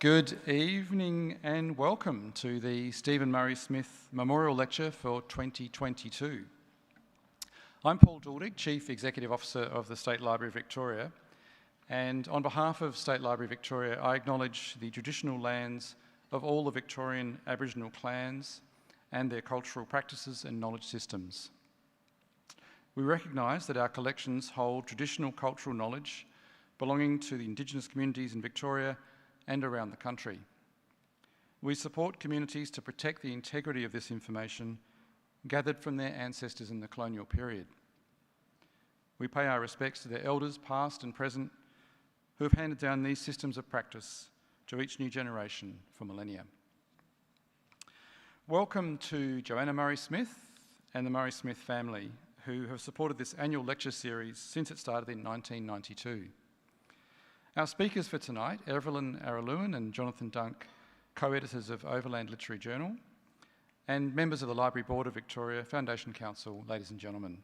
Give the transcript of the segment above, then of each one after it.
Good evening and welcome to the Stephen Murray Smith Memorial Lecture for 2022. I'm Paul Duldig, Chief Executive Officer of the State Library Victoria, and on behalf of State Library Victoria, I acknowledge the traditional lands of all the Victorian Aboriginal clans and their cultural practices and knowledge systems. We recognise that our collections hold traditional cultural knowledge belonging to the Indigenous communities in Victoria and around the country. We support communities to protect the integrity of this information gathered from their ancestors in the colonial period. We pay our respects to their elders, past and present, who have handed down these systems of practice to each new generation for millennia. Welcome to Joanna Murray Smith and the Murray Smith family, who have supported this annual lecture series since it started in 1992. Our speakers for tonight, Evelyn, Araluen and Jonathan Dunk, co-editors of Overland Literary Journal, and members of the Library Board of Victoria, Foundation Council, ladies and gentlemen.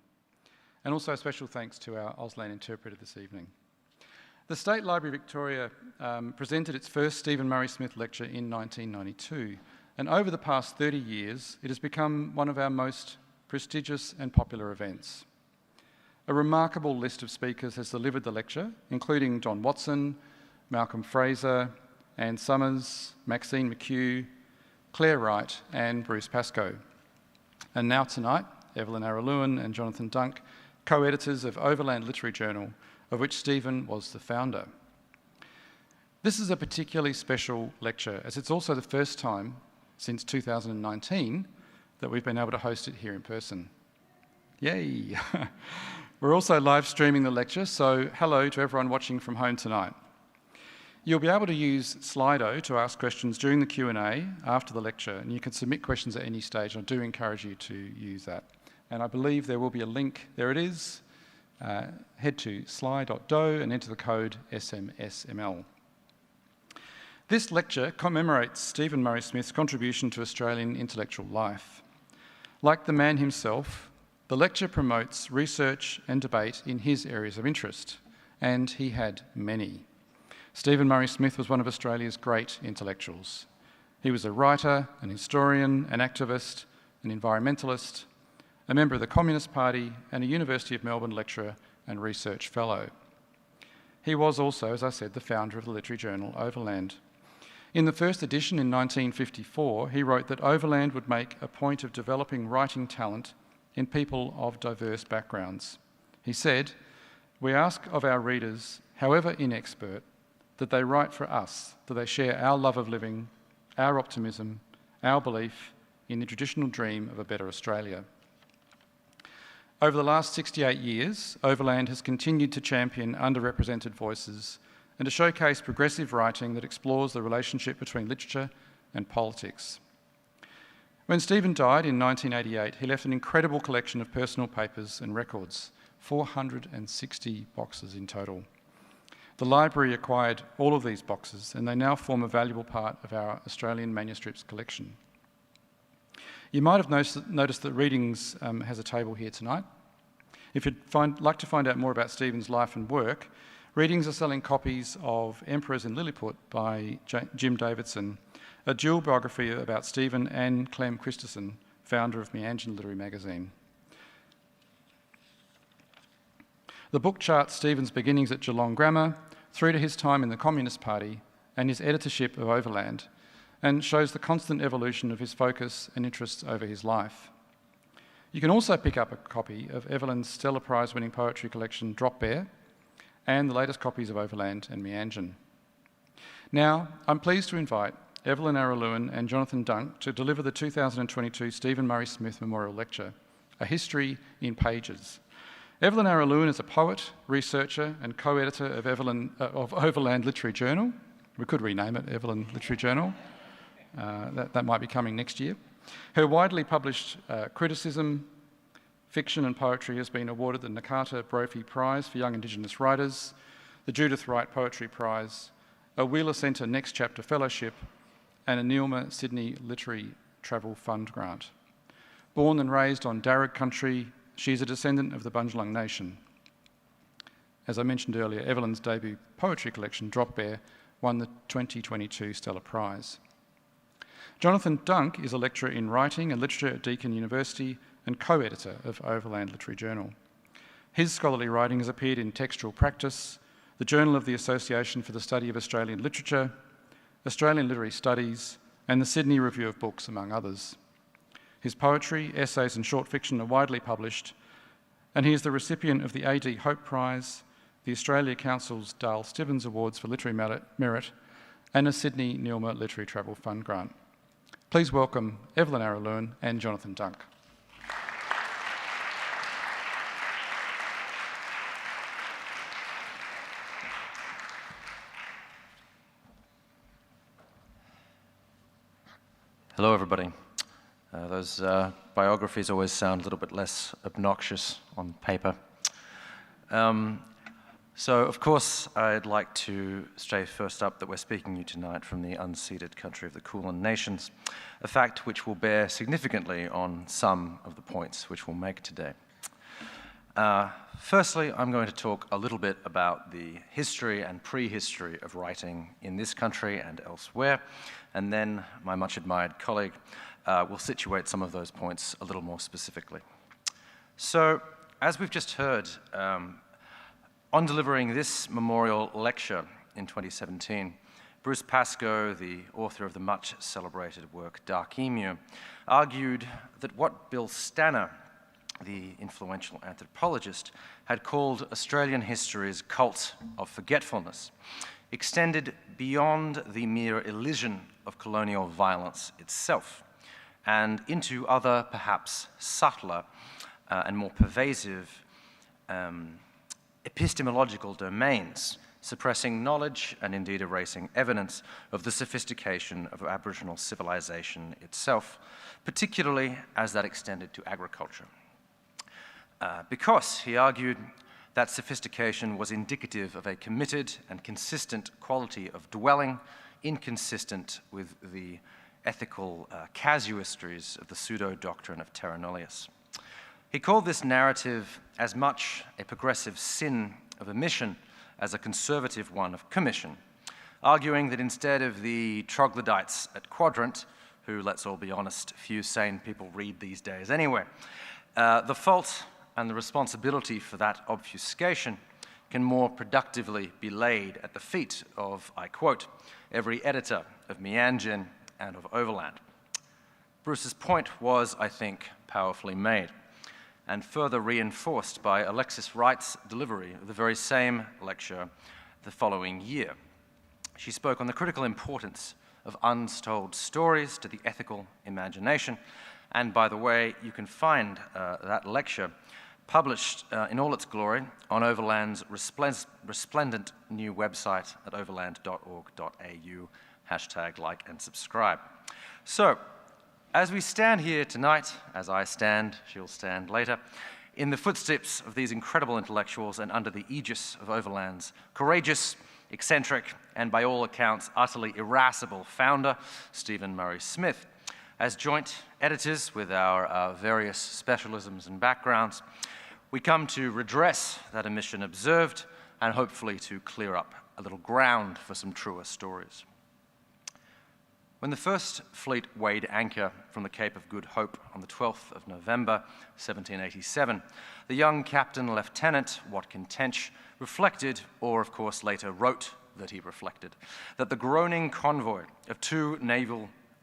And also special thanks to our Auslan interpreter this evening. The State Library Victoria presented its first Stephen Murray Smith lecture in 1992, and over the past 30 years, it has become one of our most prestigious and popular events. A remarkable list of speakers has delivered the lecture, including John Watson, Malcolm Fraser, Anne Summers, Maxine McHugh, Claire Wright and Bruce Pascoe. And now tonight, Evelyn Araluen and Jonathan Dunk, co-editors of Overland Literary Journal, of which Stephen was the founder. This is a particularly special lecture, as it's also the first time since 2019 that we've been able to host it here in person. Yay! We're also live streaming the lecture, so hello to everyone watching from home tonight. You'll be able to use Slido to ask questions during the Q&A after the lecture, and you can submit questions at any stage. I do encourage you to use that. And I believe there will be a link, there it is. Head to sly.do and enter the code SMSML. This lecture commemorates Stephen Murray Smith's contribution to Australian intellectual life. Like the man himself, the lecture promotes research and debate in his areas of interest, and he had many. Stephen Murray Smith was one of Australia's great intellectuals. He was a writer, an historian, an activist, an environmentalist, a member of the Communist Party, and a University of Melbourne lecturer and research fellow. He was also, as I said, the founder of the literary journal Overland. In the first edition in 1954, he wrote that Overland would make a point of developing writing talent in people of diverse backgrounds. He said, "We ask of our readers, however inexpert, that they write for us, that they share our love of living, our optimism, our belief in the traditional dream of a better Australia." Over the last 68 years, Overland has continued to champion underrepresented voices and to showcase progressive writing that explores the relationship between literature and politics. When Stephen died in 1988, he left an incredible collection of personal papers and records, 460 boxes in total. The library acquired all of these boxes, and they now form a valuable part of our Australian manuscripts collection. You might have noticed that Readings has a table here tonight. If you'd like to find out more about Stephen's life and work, Readings are selling copies of Emperors in Lilliput by Jim Davidson, a dual biography about Stephen and Clem Christensen, founder of Meanjin Literary Magazine. The book charts Stephen's beginnings at Geelong Grammar through to his time in the Communist Party and his editorship of Overland, and shows the constant evolution of his focus and interests over his life. You can also pick up a copy of Evelyn's Stellar Prize-winning poetry collection Drop Bear and the latest copies of Overland and Meanjin. Now, I'm pleased to invite Evelyn Araluen and Jonathan Dunk to deliver the 2022 Stephen Murray Smith Memorial Lecture, A History in Pages. Evelyn Araluen is a poet, researcher and co-editor of Overland Literary Journal. We could rename it Evelyn Literary Journal. That might be coming next year. Her widely published criticism, fiction and poetry has been awarded the Nakata Brophy Prize for Young Indigenous Writers, the Judith Wright Poetry Prize, a Wheeler Centre Next Chapter Fellowship, and a Neilma Sydney Literary Travel Fund grant. Born and raised on Darug country, she is a descendant of the Bundjalung Nation. As I mentioned earlier, Evelyn's debut poetry collection, Drop Bear, won the 2022 Stella Prize. Jonathan Dunk is a lecturer in writing and literature at Deakin University and co-editor of Overland Literary Journal. His scholarly writing has appeared in Textual Practice, the Journal of the Association for the Study of Australian Literature, Australian Literary Studies, and the Sydney Review of Books, among others. His poetry, essays and short fiction are widely published, and he is the recipient of the A.D. Hope Prize, the Australia Council's Dale Stibbons Awards for Literary Merit, and a Sydney Neilmer Literary Travel Fund grant. Please welcome Evelyn Araluen and Jonathan Dunk. Hello, everybody. Those biographies always sound a little bit less obnoxious on paper. So, of course, I'd like to say first up that we're speaking to you tonight from the unceded country of the Kulin Nations, a fact which will bear significantly on some of the points which we'll make today. Firstly, I'm going to talk a little bit about the history and prehistory of writing in this country and elsewhere, and then my much admired colleague will situate some of those points a little more specifically. So, as we've just heard, on delivering this memorial lecture in 2017, Bruce Pascoe, the author of the much celebrated work Dark Emu, argued that what Bill Stanner, the influential anthropologist, had called Australian history's cult of forgetfulness extended beyond the mere elision of colonial violence itself and into other, perhaps subtler and more pervasive epistemological domains, suppressing knowledge and indeed erasing evidence of the sophistication of Aboriginal civilization itself, particularly as that extended to agriculture. Because, he argued, that sophistication was indicative of a committed and consistent quality of dwelling, inconsistent with the ethical casuistries of the pseudo-doctrine of terra nullius. He called this narrative as much a progressive sin of omission as a conservative one of commission, arguing that instead of the troglodytes at Quadrant, who, let's all be honest, few sane people read these days anyway, the fault and the responsibility for that obfuscation can more productively be laid at the feet of, I quote, every editor of Meanjin and of Overland. Bruce's point was, I think, powerfully made, and further reinforced by Alexis Wright's delivery of the very same lecture the following year. She spoke on the critical importance of untold stories to the ethical imagination, and by the way, you can find that lecture published in all its glory on Overland's resplendent new website at overland.org.au, #like and subscribe. So, as we stand here tonight, as I stand, she'll stand later, in the footsteps of these incredible intellectuals and under the aegis of Overland's courageous, eccentric, and by all accounts utterly irascible founder, Stephen Murray Smith, as joint editors with our various specialisms and backgrounds, we come to redress that omission observed and hopefully to clear up a little ground for some truer stories. When the first fleet weighed anchor from the Cape of Good Hope on the 12th of November, 1787, the young Captain Lieutenant Watkin Tench reflected, or of course later wrote that he reflected, that the groaning convoy of 2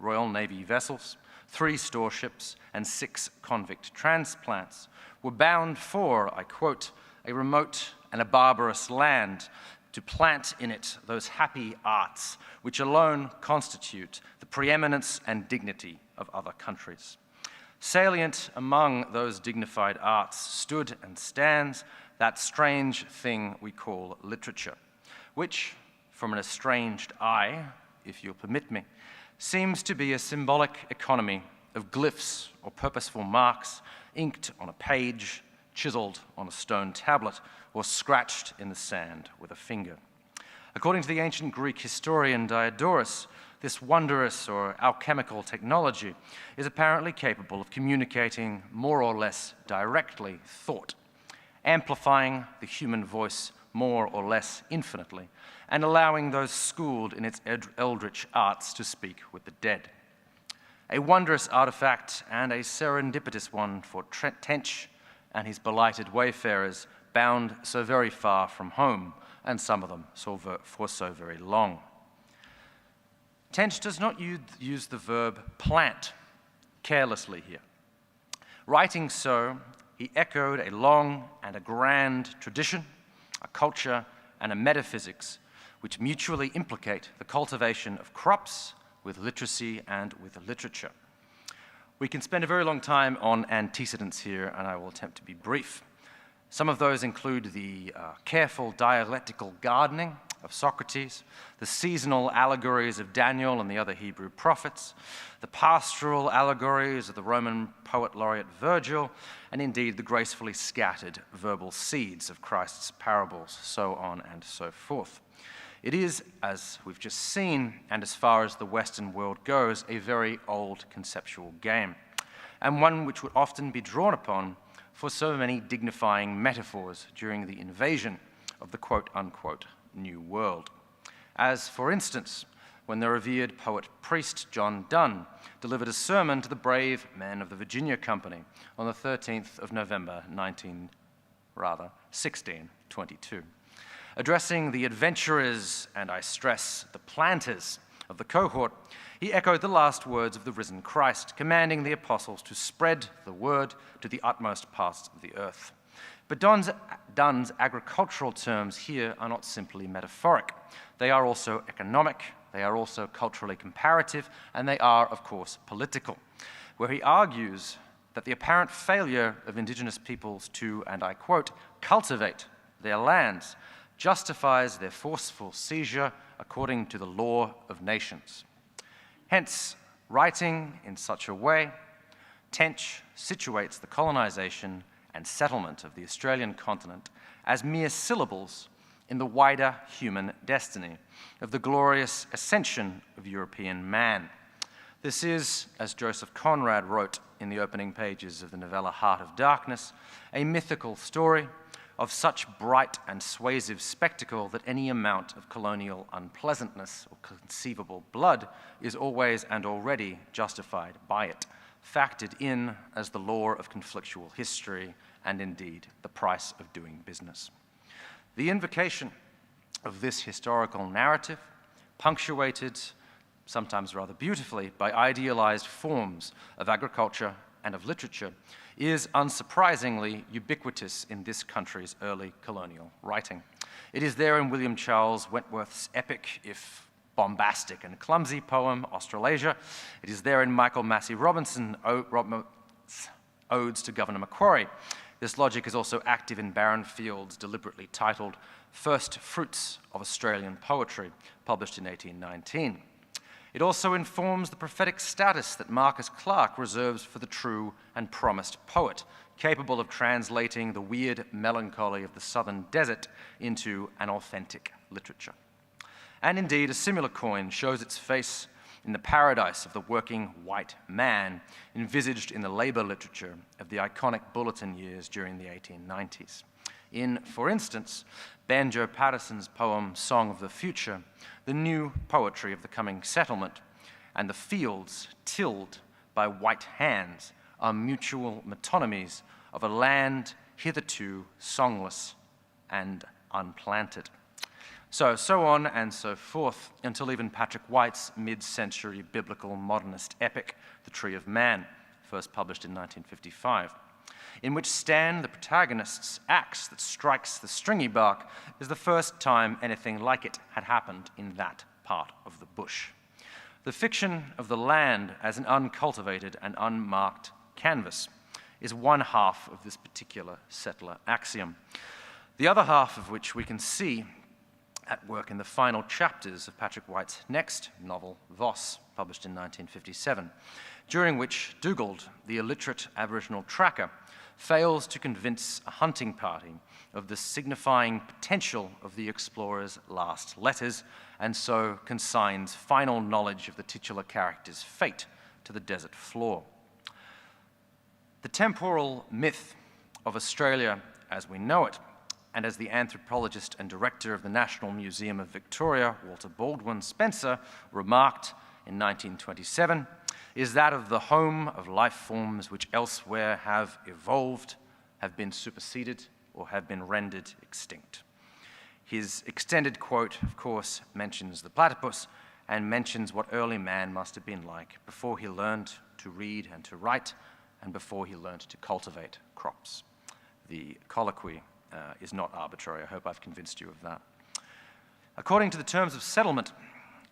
Royal Navy vessels, 3 storeships, and 6 convict transplants were bound for, I quote, a remote and a barbarous land, to plant in it those happy arts which alone constitute the preeminence and dignity of other countries. Salient among those dignified arts stood and stands that strange thing we call literature, which, from an estranged eye, if you'll permit me, seems to be a symbolic economy of glyphs or purposeful marks inked on a page, chiseled on a stone tablet, or scratched in the sand with a finger. According to the ancient Greek historian Diodorus, this wondrous or alchemical technology is apparently capable of communicating more or less directly thought, amplifying the human voice more or less infinitely, and allowing those schooled in its eldritch arts to speak with the dead. A wondrous artifact and a serendipitous one for Tench and his belighted wayfarers bound so very far from home, and some of them for so very long. Tench does not use the verb plant carelessly here. Writing so, he echoed a long and a grand tradition, a culture, and a metaphysics which mutually implicate the cultivation of crops with literacy and with literature. We can spend a very long time on antecedents here, and I will attempt to be brief. Some of those include the careful dialectical gardening of Socrates, the seasonal allegories of Daniel and the other Hebrew prophets, the pastoral allegories of the Roman poet laureate Virgil, and indeed the gracefully scattered verbal seeds of Christ's parables, so on and so forth. It is, as we've just seen, and as far as the Western world goes, a very old conceptual game, and one which would often be drawn upon for so many dignifying metaphors during the invasion of the quote-unquote New World. As, for instance, when the revered poet-priest John Donne delivered a sermon to the brave men of the Virginia Company on the 13th of November, 1622. Addressing the adventurers, and I stress the planters of the cohort, he echoed the last words of the risen Christ, commanding the apostles to spread the word to the utmost parts of the earth. But Donne's agricultural terms here are not simply metaphoric. They are also economic, they are also culturally comparative, and they are, of course, political, where he argues that the apparent failure of indigenous peoples to, and I quote, cultivate their lands justifies their forceful seizure according to the law of nations. Hence, writing in such a way, Tench situates the colonization and settlement of the Australian continent as mere syllables in the wider human destiny of the glorious ascension of European man. This is, as Joseph Conrad wrote in the opening pages of the novella Heart of Darkness, a mythical story of such bright and suasive spectacle that any amount of colonial unpleasantness or conceivable blood is always and already justified by it, factored in as the law of conflictual history and indeed the price of doing business. The invocation of this historical narrative, punctuated, sometimes rather beautifully, by idealized forms of agriculture and of literature, is unsurprisingly ubiquitous in this country's early colonial writing. It is there in William Charles Wentworth's epic, if bombastic and clumsy poem, Australasia. It is there in Michael Massey Robinson's Odes to Governor Macquarie. This logic is also active in Baron Field's deliberately titled First Fruits of Australian Poetry, published in 1819. It also informs the prophetic status that Marcus Clarke reserves for the true and promised poet, capable of translating the weird melancholy of the southern desert into an authentic literature. And indeed, a similar coin shows its face in the paradise of the working white man, envisaged in the labor literature of the iconic bulletin years during the 1890s. In, for instance, Banjo Patterson's poem Song of the Future, the new poetry of the coming settlement, and the fields tilled by white hands are mutual metonymies of a land hitherto songless and unplanted. So on and so forth, until even Patrick White's mid-century biblical modernist epic, The Tree of Man, first published in 1955, in which Stan, the protagonist's axe that strikes the stringy bark, is the first time anything like it had happened in that part of the bush. The fiction of the land as an uncultivated and unmarked canvas is one half of this particular settler axiom, the other half of which we can see at work in the final chapters of Patrick White's next novel, Voss, published in 1957, during which Dugald, the illiterate Aboriginal tracker, fails to convince a hunting party of the signifying potential of the explorer's last letters, and so consigns final knowledge of the titular character's fate to the desert floor. The temporal myth of Australia as we know it and as the anthropologist and director of the National Museum of Victoria, Walter Baldwin Spencer, remarked in 1927, is that of the home of life forms which elsewhere have evolved, have been superseded, or have been rendered extinct. His extended quote, of course, mentions the platypus and mentions what early man must have been like before he learned to read and to write and before he learned to cultivate crops. The colloquy is not arbitrary. I hope I've convinced you of that. According to the terms of settlement,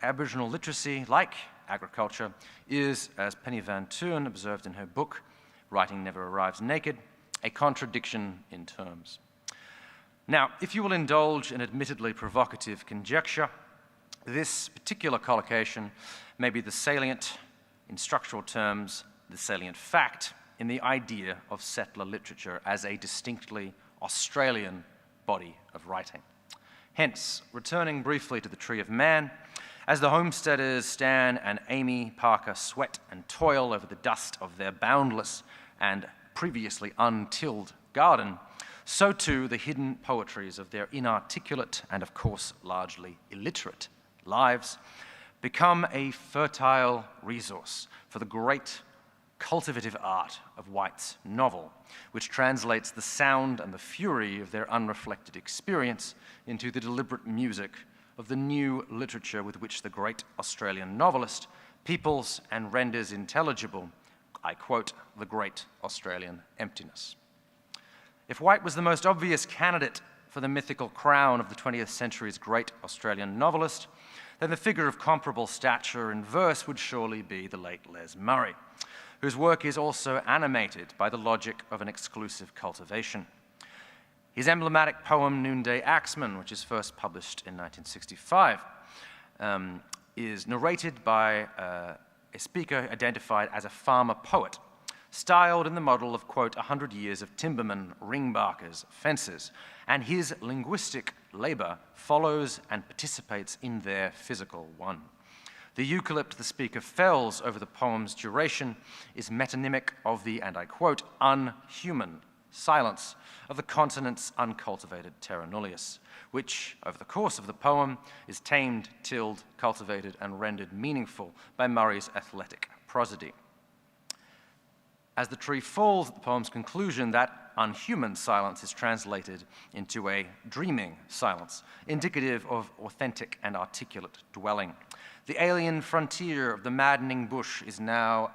Aboriginal literacy, like agriculture, is, as Penny Van Turen observed in her book, Writing Never Arrives Naked, a contradiction in terms. Now, if you will indulge an admittedly provocative conjecture, this particular collocation may be the salient, in structural terms, the salient fact in the idea of settler literature as a distinctly Australian body of writing. Hence, returning briefly to the Tree of Man, as the homesteaders Stan and Amy Parker sweat and toil over the dust of their boundless and previously untilled garden, so too the hidden poetries of their inarticulate and, of course, largely illiterate lives become a fertile resource for the great cultivative art of White's novel, which translates the sound and the fury of their unreflected experience into the deliberate music of the new literature with which the great Australian novelist peoples and renders intelligible, I quote, the great Australian emptiness. If White was the most obvious candidate for the mythical crown of the 20th century's great Australian novelist, then the figure of comparable stature in verse would surely be the late Les Murray, whose work is also animated by the logic of an exclusive cultivation. His emblematic poem Noonday Axeman, which is first published in 1965, is narrated by a speaker identified as a farmer poet, styled in the model of, quote, 100 years of timbermen, ringbarkers, fencers, and his linguistic labor follows and participates in their physical one. The eucalypt the speaker fells over the poem's duration is metonymic of the, and I quote, unhuman silence of the continent's uncultivated terra nullius, which, over the course of the poem, is tamed, tilled, cultivated, and rendered meaningful by Murray's athletic prosody. As the tree falls at the poem's conclusion, that unhuman silence is translated into a dreaming silence, indicative of authentic and articulate dwelling. The alien frontier of the maddening bush is now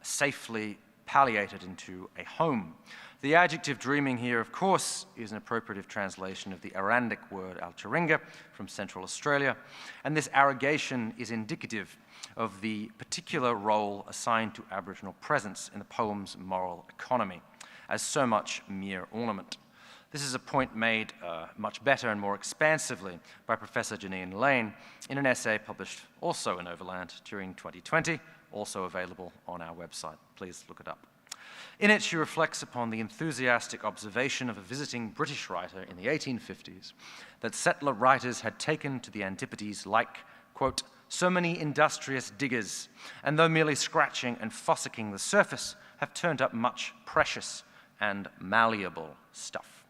safely palliated into a home. The adjective dreaming here, of course, is an appropriative translation of the Arandic word alcharinga from Central Australia, and this arrogation is indicative of the particular role assigned to Aboriginal presence in the poem's moral economy, as so much mere ornament. This is a point made much better and more expansively by Professor Janine Lane in an essay published also in Overland during 2020, also available on our website. Please look it up. In it, she reflects upon the enthusiastic observation of a visiting British writer in the 1850s that settler writers had taken to the Antipodes like, quote, so many industrious diggers, and though merely scratching and fossicking the surface, have turned up much precious and malleable stuff,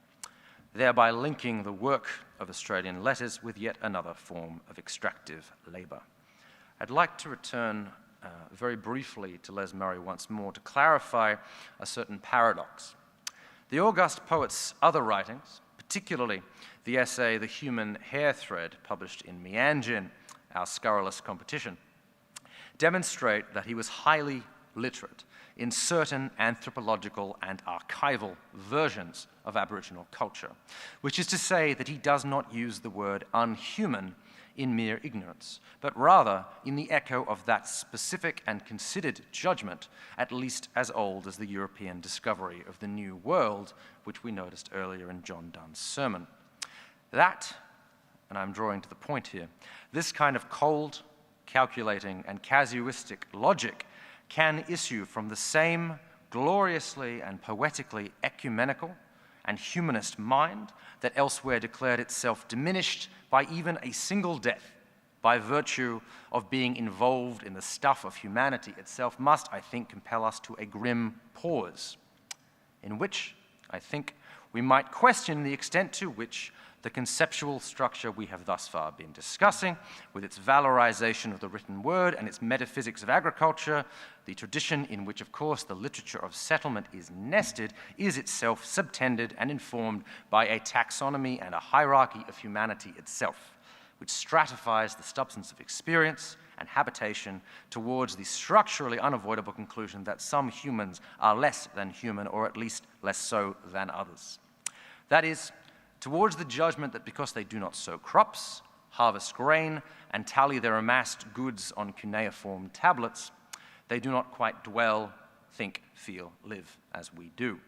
thereby linking the work of Australian letters with yet another form of extractive labour. I'd like to return very briefly to Les Murray once more to clarify a certain paradox. The august poet's other writings, particularly the essay The Human Hair Thread, published in Meanjin, our scurrilous competition, demonstrate that he was highly literate in certain anthropological and archival versions of Aboriginal culture, which is to say that he does not use the word unhuman in mere ignorance, but rather in the echo of that specific and considered judgment, at least as old as the European discovery of the New World, which we noticed earlier in John Donne's sermon. That, and I'm drawing to the point here, this kind of cold, calculating, and casuistic logic can issue from the same gloriously and poetically ecumenical and humanist mind that elsewhere declared itself diminished by even a single death by virtue of being involved in the stuff of humanity itself must, I think, compel us to a grim pause, in which, I think, we might question the extent to which the conceptual structure we have thus far been discussing, with its valorization of the written word and its metaphysics of agriculture, the tradition in which, of course, the literature of settlement is nested, is itself subtended and informed by a taxonomy and a hierarchy of humanity itself, which stratifies the substance of experience and habitation towards the structurally unavoidable conclusion that some humans are less than human, or at least less so than others. That is, towards the judgment that because they do not sow crops, harvest grain, and tally their amassed goods on cuneiform tablets, they do not quite dwell, think, feel, live as we do.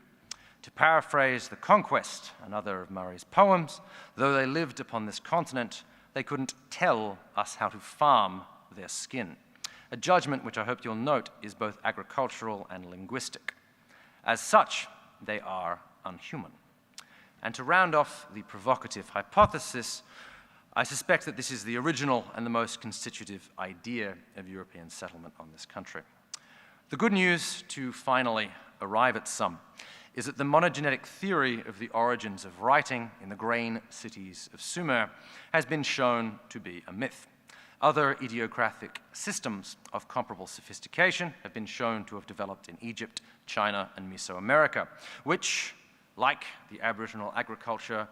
To paraphrase The Conquest, another of Murray's poems, though they lived upon this continent, they couldn't tell us how to farm their skin. A judgment which I hope you'll note is both agricultural and linguistic. As such, they are unhuman. And to round off the provocative hypothesis, I suspect that this is the original and the most constitutive idea of European settlement on this country. The good news, to finally arrive at some, is that the monogenetic theory of the origins of writing in the grain cities of Sumer has been shown to be a myth. Other idiocratic systems of comparable sophistication have been shown to have developed in Egypt, China, and Mesoamerica, which, like the Aboriginal agriculture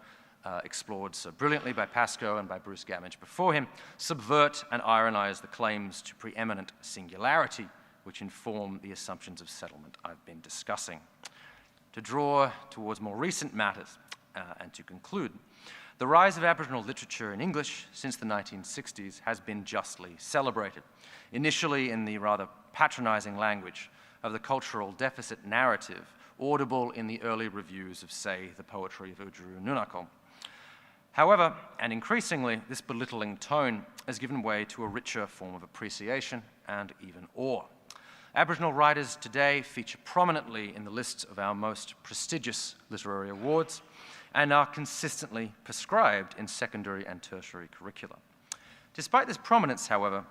explored so brilliantly by Pascoe and by Bruce Gammage before him, subvert and ironize the claims to preeminent singularity which inform the assumptions of settlement I've been discussing. To draw towards more recent matters and to conclude, the rise of Aboriginal literature in English since the 1960s has been justly celebrated, initially in the rather patronizing language of the cultural deficit narrative audible in the early reviews of, say, the poetry of Ujuru Nunakal. However, and increasingly, this belittling tone has given way to a richer form of appreciation and even awe. Aboriginal writers today feature prominently in the lists of our most prestigious literary awards and are consistently prescribed in secondary and tertiary curricula. Despite this prominence, however,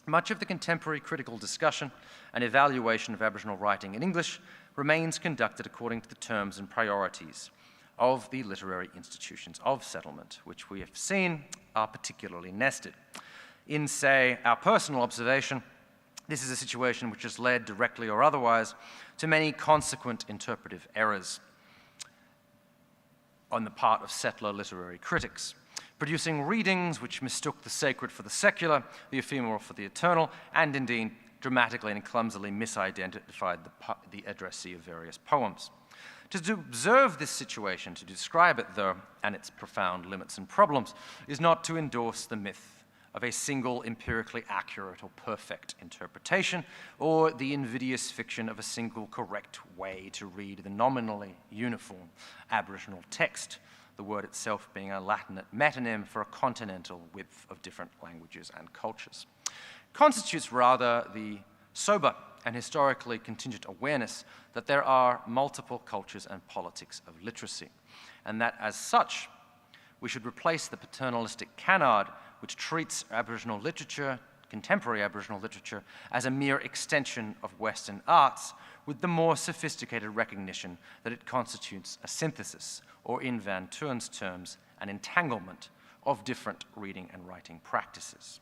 much of the contemporary critical discussion and evaluation of Aboriginal writing in English remains conducted according to the terms and priorities of the literary institutions of settlement, which we have seen are particularly nested. In, say, our personal observation, this is a situation which has led, directly or otherwise, to many consequent interpretive errors on the part of settler literary critics, producing readings which mistook the sacred for the secular, the ephemeral for the eternal, and indeed dramatically and clumsily misidentified the addressee of various poems. To observe this situation, to describe it, though, and its profound limits and problems, is not to endorse the myth of a single empirically accurate or perfect interpretation, or the invidious fiction of a single correct way to read the nominally uniform Aboriginal text, the word itself being a Latin metonym for a continental width of different languages and cultures. Constitutes rather the sober and historically contingent awareness that there are multiple cultures and politics of literacy, and that as such, we should replace the paternalistic canard which treats Aboriginal literature, contemporary Aboriginal literature, as a mere extension of Western arts, with the more sophisticated recognition that it constitutes a synthesis, or in Van Turen's terms, an entanglement of different reading and writing practices.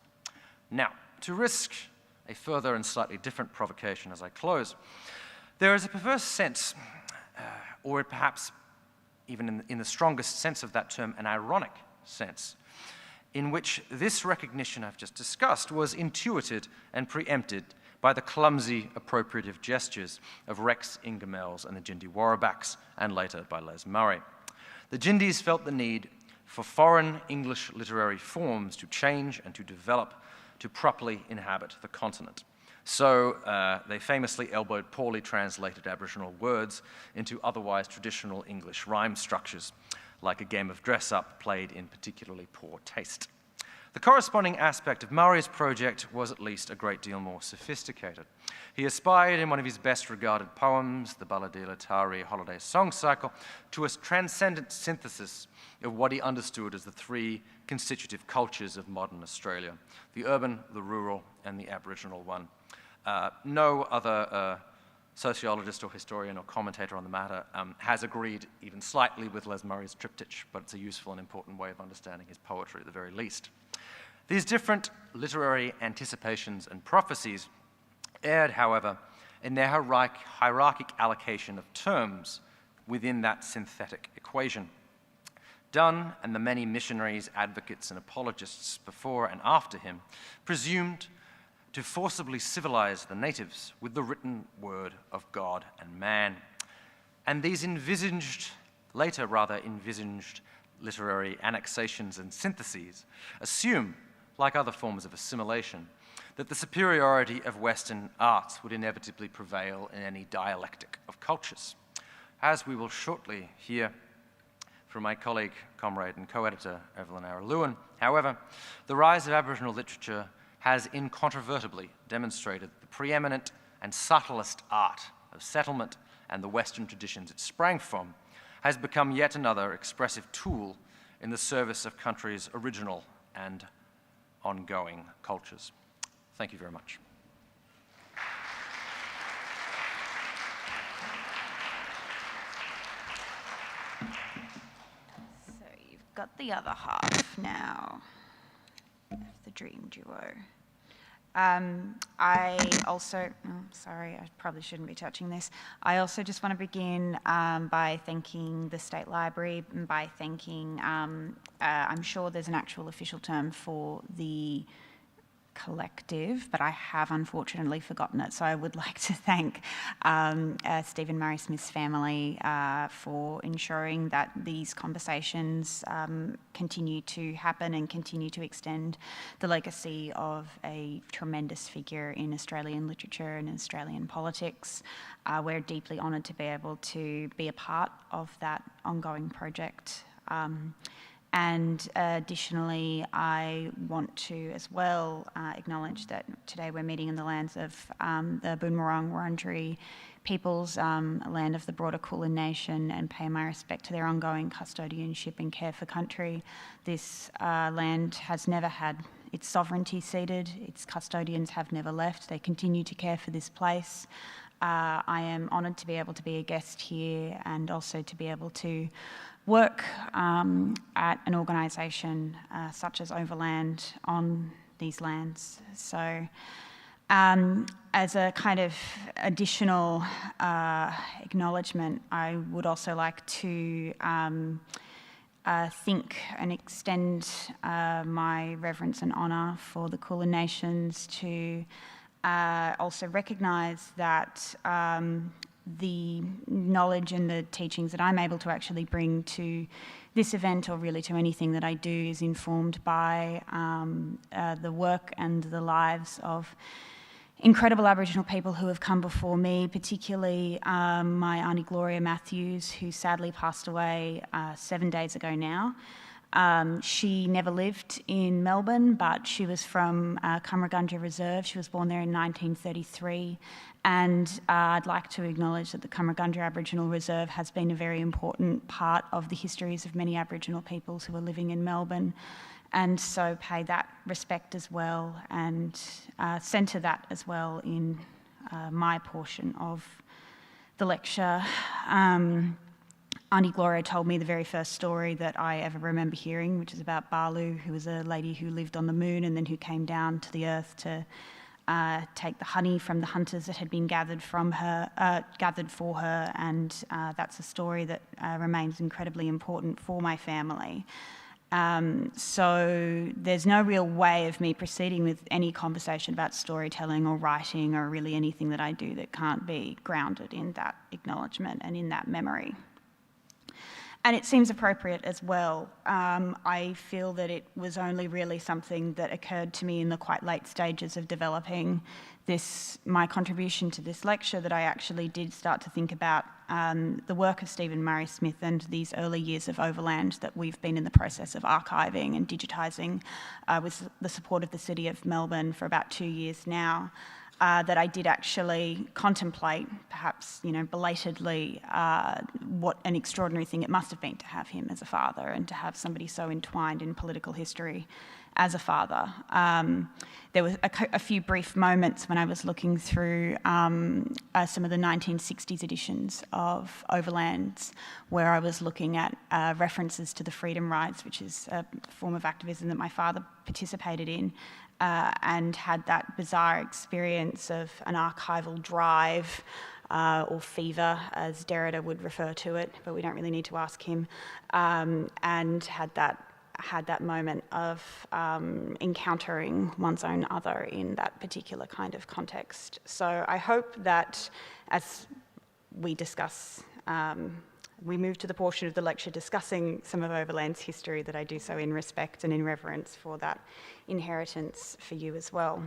Now, to risk a further and slightly different provocation as I close, there is a perverse sense, or perhaps even in the strongest sense of that term, an ironic sense, in which this recognition I've just discussed was intuited and preempted by the clumsy appropriative gestures of Rex Ingemels and the Jindi Warrabaks, and later by Les Murray. The Jindis felt the need for foreign English literary forms to change and to develop to properly inhabit the continent. So they famously elbowed poorly translated Aboriginal words into otherwise traditional English rhyme structures, like a game of dress-up played in particularly poor taste. The corresponding aspect of Murray's project was at least a great deal more sophisticated. He aspired in one of his best-regarded poems, the Balladila Tari Holiday Song Cycle, to a transcendent synthesis of what he understood as the three constitutive cultures of modern Australia: the urban, the rural, and the Aboriginal one. No other sociologist or historian or commentator on the matter, has agreed even slightly with Les Murray's triptych, but it's a useful and important way of understanding his poetry at the very least. These different literary anticipations and prophecies erred, however, in their hierarchic allocation of terms within that synthetic equation. Donne and the many missionaries, advocates, and apologists before and after him presumed to forcibly civilize the natives with the written word of God and man. And these later envisaged literary annexations and syntheses assume, like other forms of assimilation, that the superiority of Western arts would inevitably prevail in any dialectic of cultures. As we will shortly hear from my colleague, comrade, and co-editor, Evelyn and Araluen, however, the rise of Aboriginal literature has incontrovertibly demonstrated the preeminent and subtlest art of settlement, and the Western traditions it sprang from has become yet another expressive tool in the service of countries' original and ongoing cultures. Thank you very much. So you've got the other half now of the Dream Duo. I also, sorry, I probably shouldn't be touching this. I also just want to begin by thanking the State Library, and by thanking, I'm sure there's an actual official term for the collective, but I have unfortunately forgotten it. So I would like to thank Stephen Murray Smith's family for ensuring that these conversations continue to happen and continue to extend the legacy of a tremendous figure in Australian literature and Australian politics. We're deeply honoured to be able to be a part of that ongoing project. And additionally, I want to as well acknowledge that today we're meeting in the lands of the Boon Wurrung Wurundjeri peoples, land of the broader Kulin Nation, and pay my respect to their ongoing custodianship and care for country. This land has never had its sovereignty ceded, its custodians have never left, they continue to care for this place. I am honoured to be able to be a guest here and also to be able to work at an organisation such as Overland on these lands. So as a kind of additional acknowledgement, I would also like to think and extend my reverence and honour for the Kulin Nations, to also recognise that the knowledge and the teachings that I'm able to actually bring to this event, or really to anything that I do, is informed by the work and the lives of incredible Aboriginal people who have come before me, particularly my Auntie Gloria Matthews, who sadly passed away 7 days ago now. She never lived in Melbourne, but she was from Cummeragunja Reserve. She was born there in 1933. And I'd like to acknowledge that the Cummeragunja Aboriginal Reserve has been a very important part of the histories of many Aboriginal peoples who are living in Melbourne. And so pay that respect as well, and centre that as well in my portion of the lecture. Auntie Gloria told me the very first story that I ever remember hearing, which is about Balu, who was a lady who lived on the moon and then who came down to the earth to take the honey from the hunters that had been gathered for her, and that's a story that remains incredibly important for my family. So there's no real way of me proceeding with any conversation about storytelling or writing or really anything that I do that can't be grounded in that acknowledgement and in that memory. And it seems appropriate as well. I feel that it was only really something that occurred to me in the quite late stages of developing my contribution to this lecture, that I actually did start to think about the work of Stephen Murray Smith and these early years of Overland that we've been in the process of archiving and digitising with the support of the City of Melbourne for about 2 years now. That I did actually contemplate, perhaps, belatedly, what an extraordinary thing it must have been to have him as a father and to have somebody so entwined in political history as a father. There were a few brief moments when I was looking through some of the 1960s editions of Overlands, where I was looking at references to the freedom rides, which is a form of activism that my father participated in, and had that bizarre experience of an archival drive, or fever, as Derrida would refer to it, but we don't really need to ask him, and had that moment of encountering one's own other in that particular kind of context. So I hope that as we discuss, we move to the portion of the lecture discussing some of Overland's history, that I do so in respect and in reverence for that inheritance for you as well.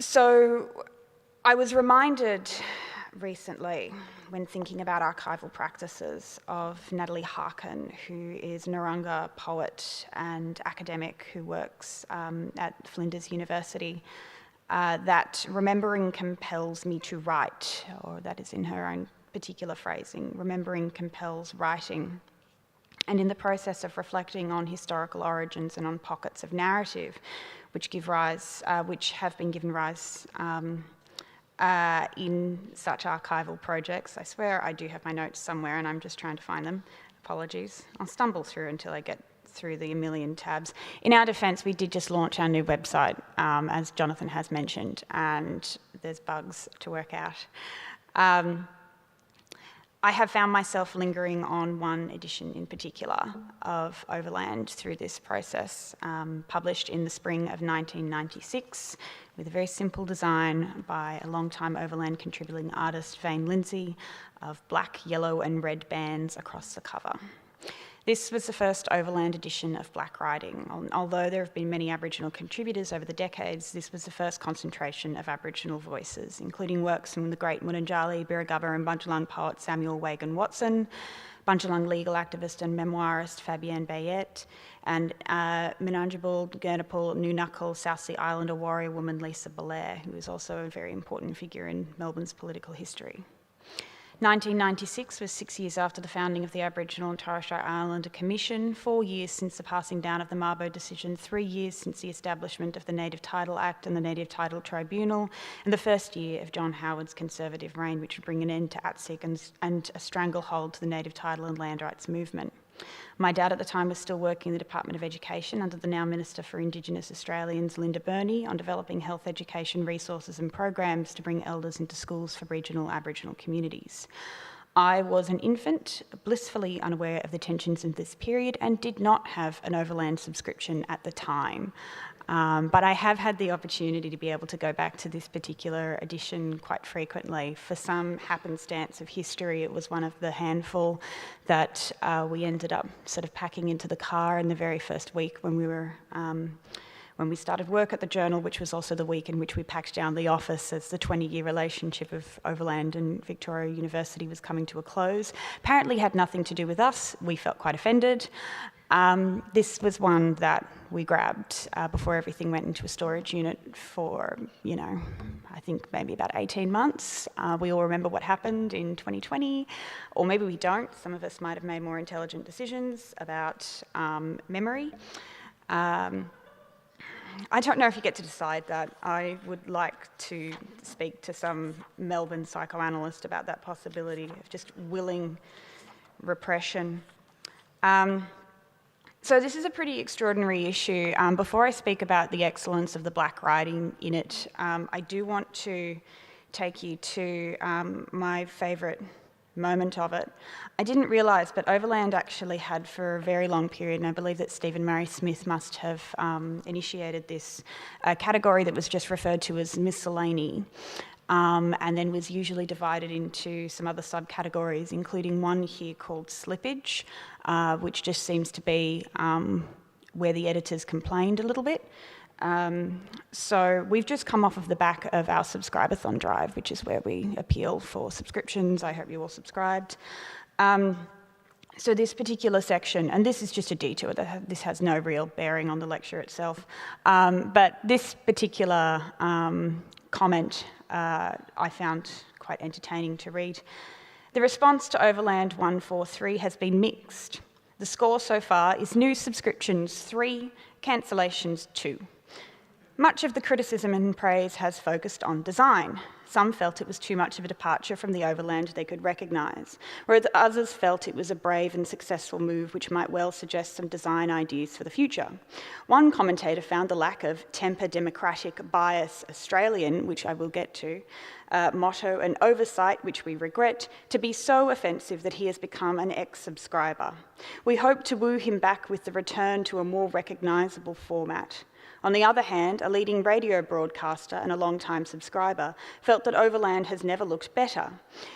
So I was reminded recently, when thinking about archival practices, of Natalie Harkin, who is an Narungga poet and academic who works at Flinders University, that remembering compels me to write, or that is in her own particular phrasing, remembering compels writing. And in the process of reflecting on historical origins and on pockets of narrative which have been given rise in such archival projects. I swear I do have my notes somewhere and I'm just trying to find them. Apologies. I'll stumble through until I get through the 1,000,000 tabs. In our defence, we did just launch our new website, as Jonathan has mentioned, and there's bugs to work out. I have found myself lingering on one edition in particular of Overland through this process, published in the spring of 1996 with a very simple design by a long-time Overland contributing artist, Vane Lindsay, of black, yellow and red bands across the cover. This was the first Overland edition of black writing. Although there have been many Aboriginal contributors over the decades, this was the first concentration of Aboriginal voices, including works from the great Mununjali, Birragubba and Bundjalung poet Samuel Wagan Watson, Bundjalung legal activist and memoirist Fabienne Bayet, and Minanjabul, Gurnapul, Nunakal, South Sea Islander warrior woman Lisa Belair, who is also a very important figure in Melbourne's political history. 1996 was 6 years after the founding of the Aboriginal and Torres Strait Islander Commission, 4 years since the passing down of the Mabo decision, 3 years since the establishment of the Native Title Act and the Native Title Tribunal, and the first year of John Howard's Conservative reign, which would bring an end to ATSIC and a stranglehold to the native title and land rights movement. My dad at the time was still working in the Department of Education under the now Minister for Indigenous Australians, Linda Burney, on developing health education resources and programs to bring elders into schools for regional Aboriginal communities. I was an infant, blissfully unaware of the tensions in this period, and did not have an Overland subscription at the time. But I have had the opportunity to be able to go back to this particular edition quite frequently. For some happenstance of history, it was one of the handful that we ended up sort of packing into the car in the very first week when we started work at the Journal, which was also the week in which we packed down the office as the 20-year relationship of Overland and Victoria University was coming to a close. Apparently had nothing to do with us. We felt quite offended. This was one that we grabbed before everything went into a storage unit for, I think maybe about 18 months. We all remember what happened in 2020, or maybe we don't. Some of us might have made more intelligent decisions about memory. I don't know if you get to decide that. I would like to speak to some Melbourne psychoanalyst about that possibility of just willing repression. So this is a pretty extraordinary issue. Before I speak about the excellence of the black writing in it, I do want to take you to my favourite moment of it. I didn't realise, but Overland actually had for a very long period, and I believe that Stephen Murray Smith must have initiated this category that was just referred to as miscellany. And then was usually divided into some other subcategories, including one here called slippage, which just seems to be where the editors complained a little bit. So we've just come off of the back of our Subscribathon drive, which is where we appeal for subscriptions. I hope you all subscribed. So this particular section, and this is just a detour, this has no real bearing on the lecture itself, but this particular comment I found quite entertaining to read. The response to Overland 143 has been mixed. The score so far is new subscriptions 3, cancellations 2. Much of the criticism and praise has focused on design. Some felt it was too much of a departure from the Overland they could recognise, whereas others felt it was a brave and successful move which might well suggest some design ideas for the future. One commentator found the lack of temper democratic bias Australian, which I will get to, motto and oversight, which we regret, to be so offensive that he has become an ex-subscriber. We hope to woo him back with the return to a more recognisable format. On the other hand, a leading radio broadcaster and a long-time subscriber felt that Overland has never looked better.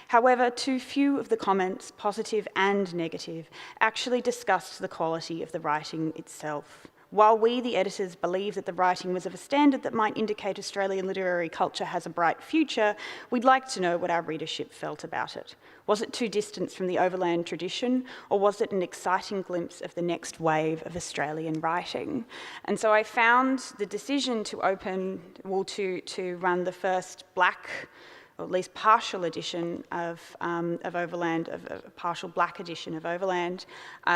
However, too few of the comments, positive and negative, actually discussed the quality of the writing itself. While we, the editors, believe that the writing was of a standard that might indicate Australian literary culture has a bright future, we'd like to know what our readership felt about it. Was it too distant from the Overland tradition, or was it an exciting glimpse of the next wave of Australian writing? And so I found the decision to run the first black, or at least partial edition of Overland, a partial black edition of Overland,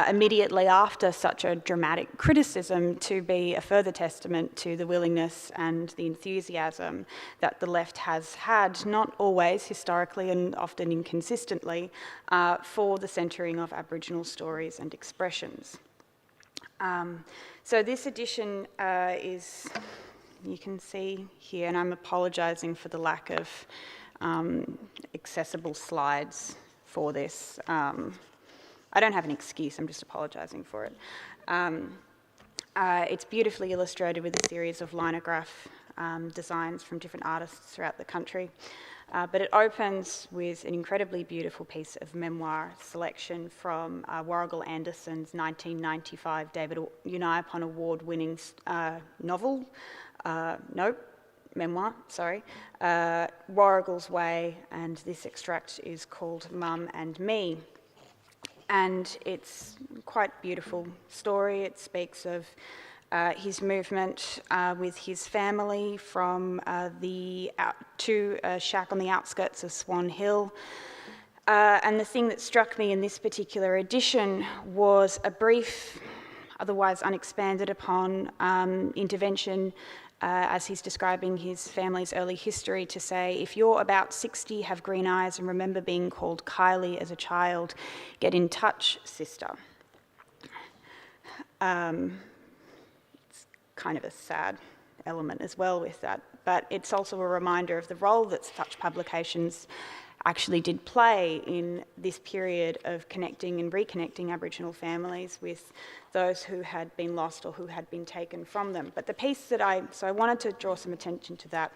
immediately after such a dramatic criticism, to be a further testament to the willingness and the enthusiasm that the left has had, not always historically and often inconsistently, for the centering of Aboriginal stories and expressions. So this edition is, you can see here, and I'm apologising for the lack of accessible slides for this. I don't have an excuse, I'm just apologising for it. It's beautifully illustrated with a series of linograph designs from different artists throughout the country. But it opens with an incredibly beautiful piece of memoir selection from Warrigal Anderson's 1995 David Unaipon Award-winning memoir, Warrigal's Way, and this extract is called Mum and Me. And it's quite a beautiful story. It speaks of his movement with his family from to a shack on the outskirts of Swan Hill. And the thing that struck me in this particular edition was a brief, otherwise unexpanded upon, intervention as he's describing his family's early history, to say, if you're about 60, have green eyes, and remember being called Kylie as a child, get in touch, sister. It's kind of a sad element as well with that, but it's also a reminder of the role that such publications actually did play in this period of connecting and reconnecting Aboriginal families with those who had been lost or who had been taken from them. But the piece that I wanted to draw some attention to that,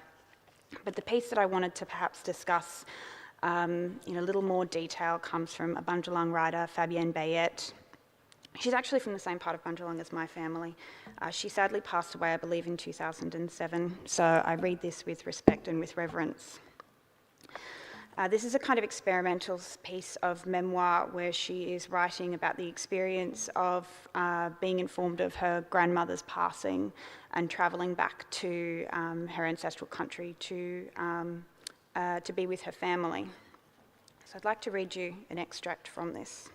but the piece that I wanted to perhaps discuss in a little more detail comes from a Bundjalung writer, Fabienne Bayet. She's actually from the same part of Bundjalung as my family. She sadly passed away, I believe, in 2007, so I read this with respect and with reverence. This is a kind of experimental piece of memoir where she is writing about the experience of being informed of her grandmother's passing and travelling back to her ancestral country to be with her family. So I'd like to read you an extract from this.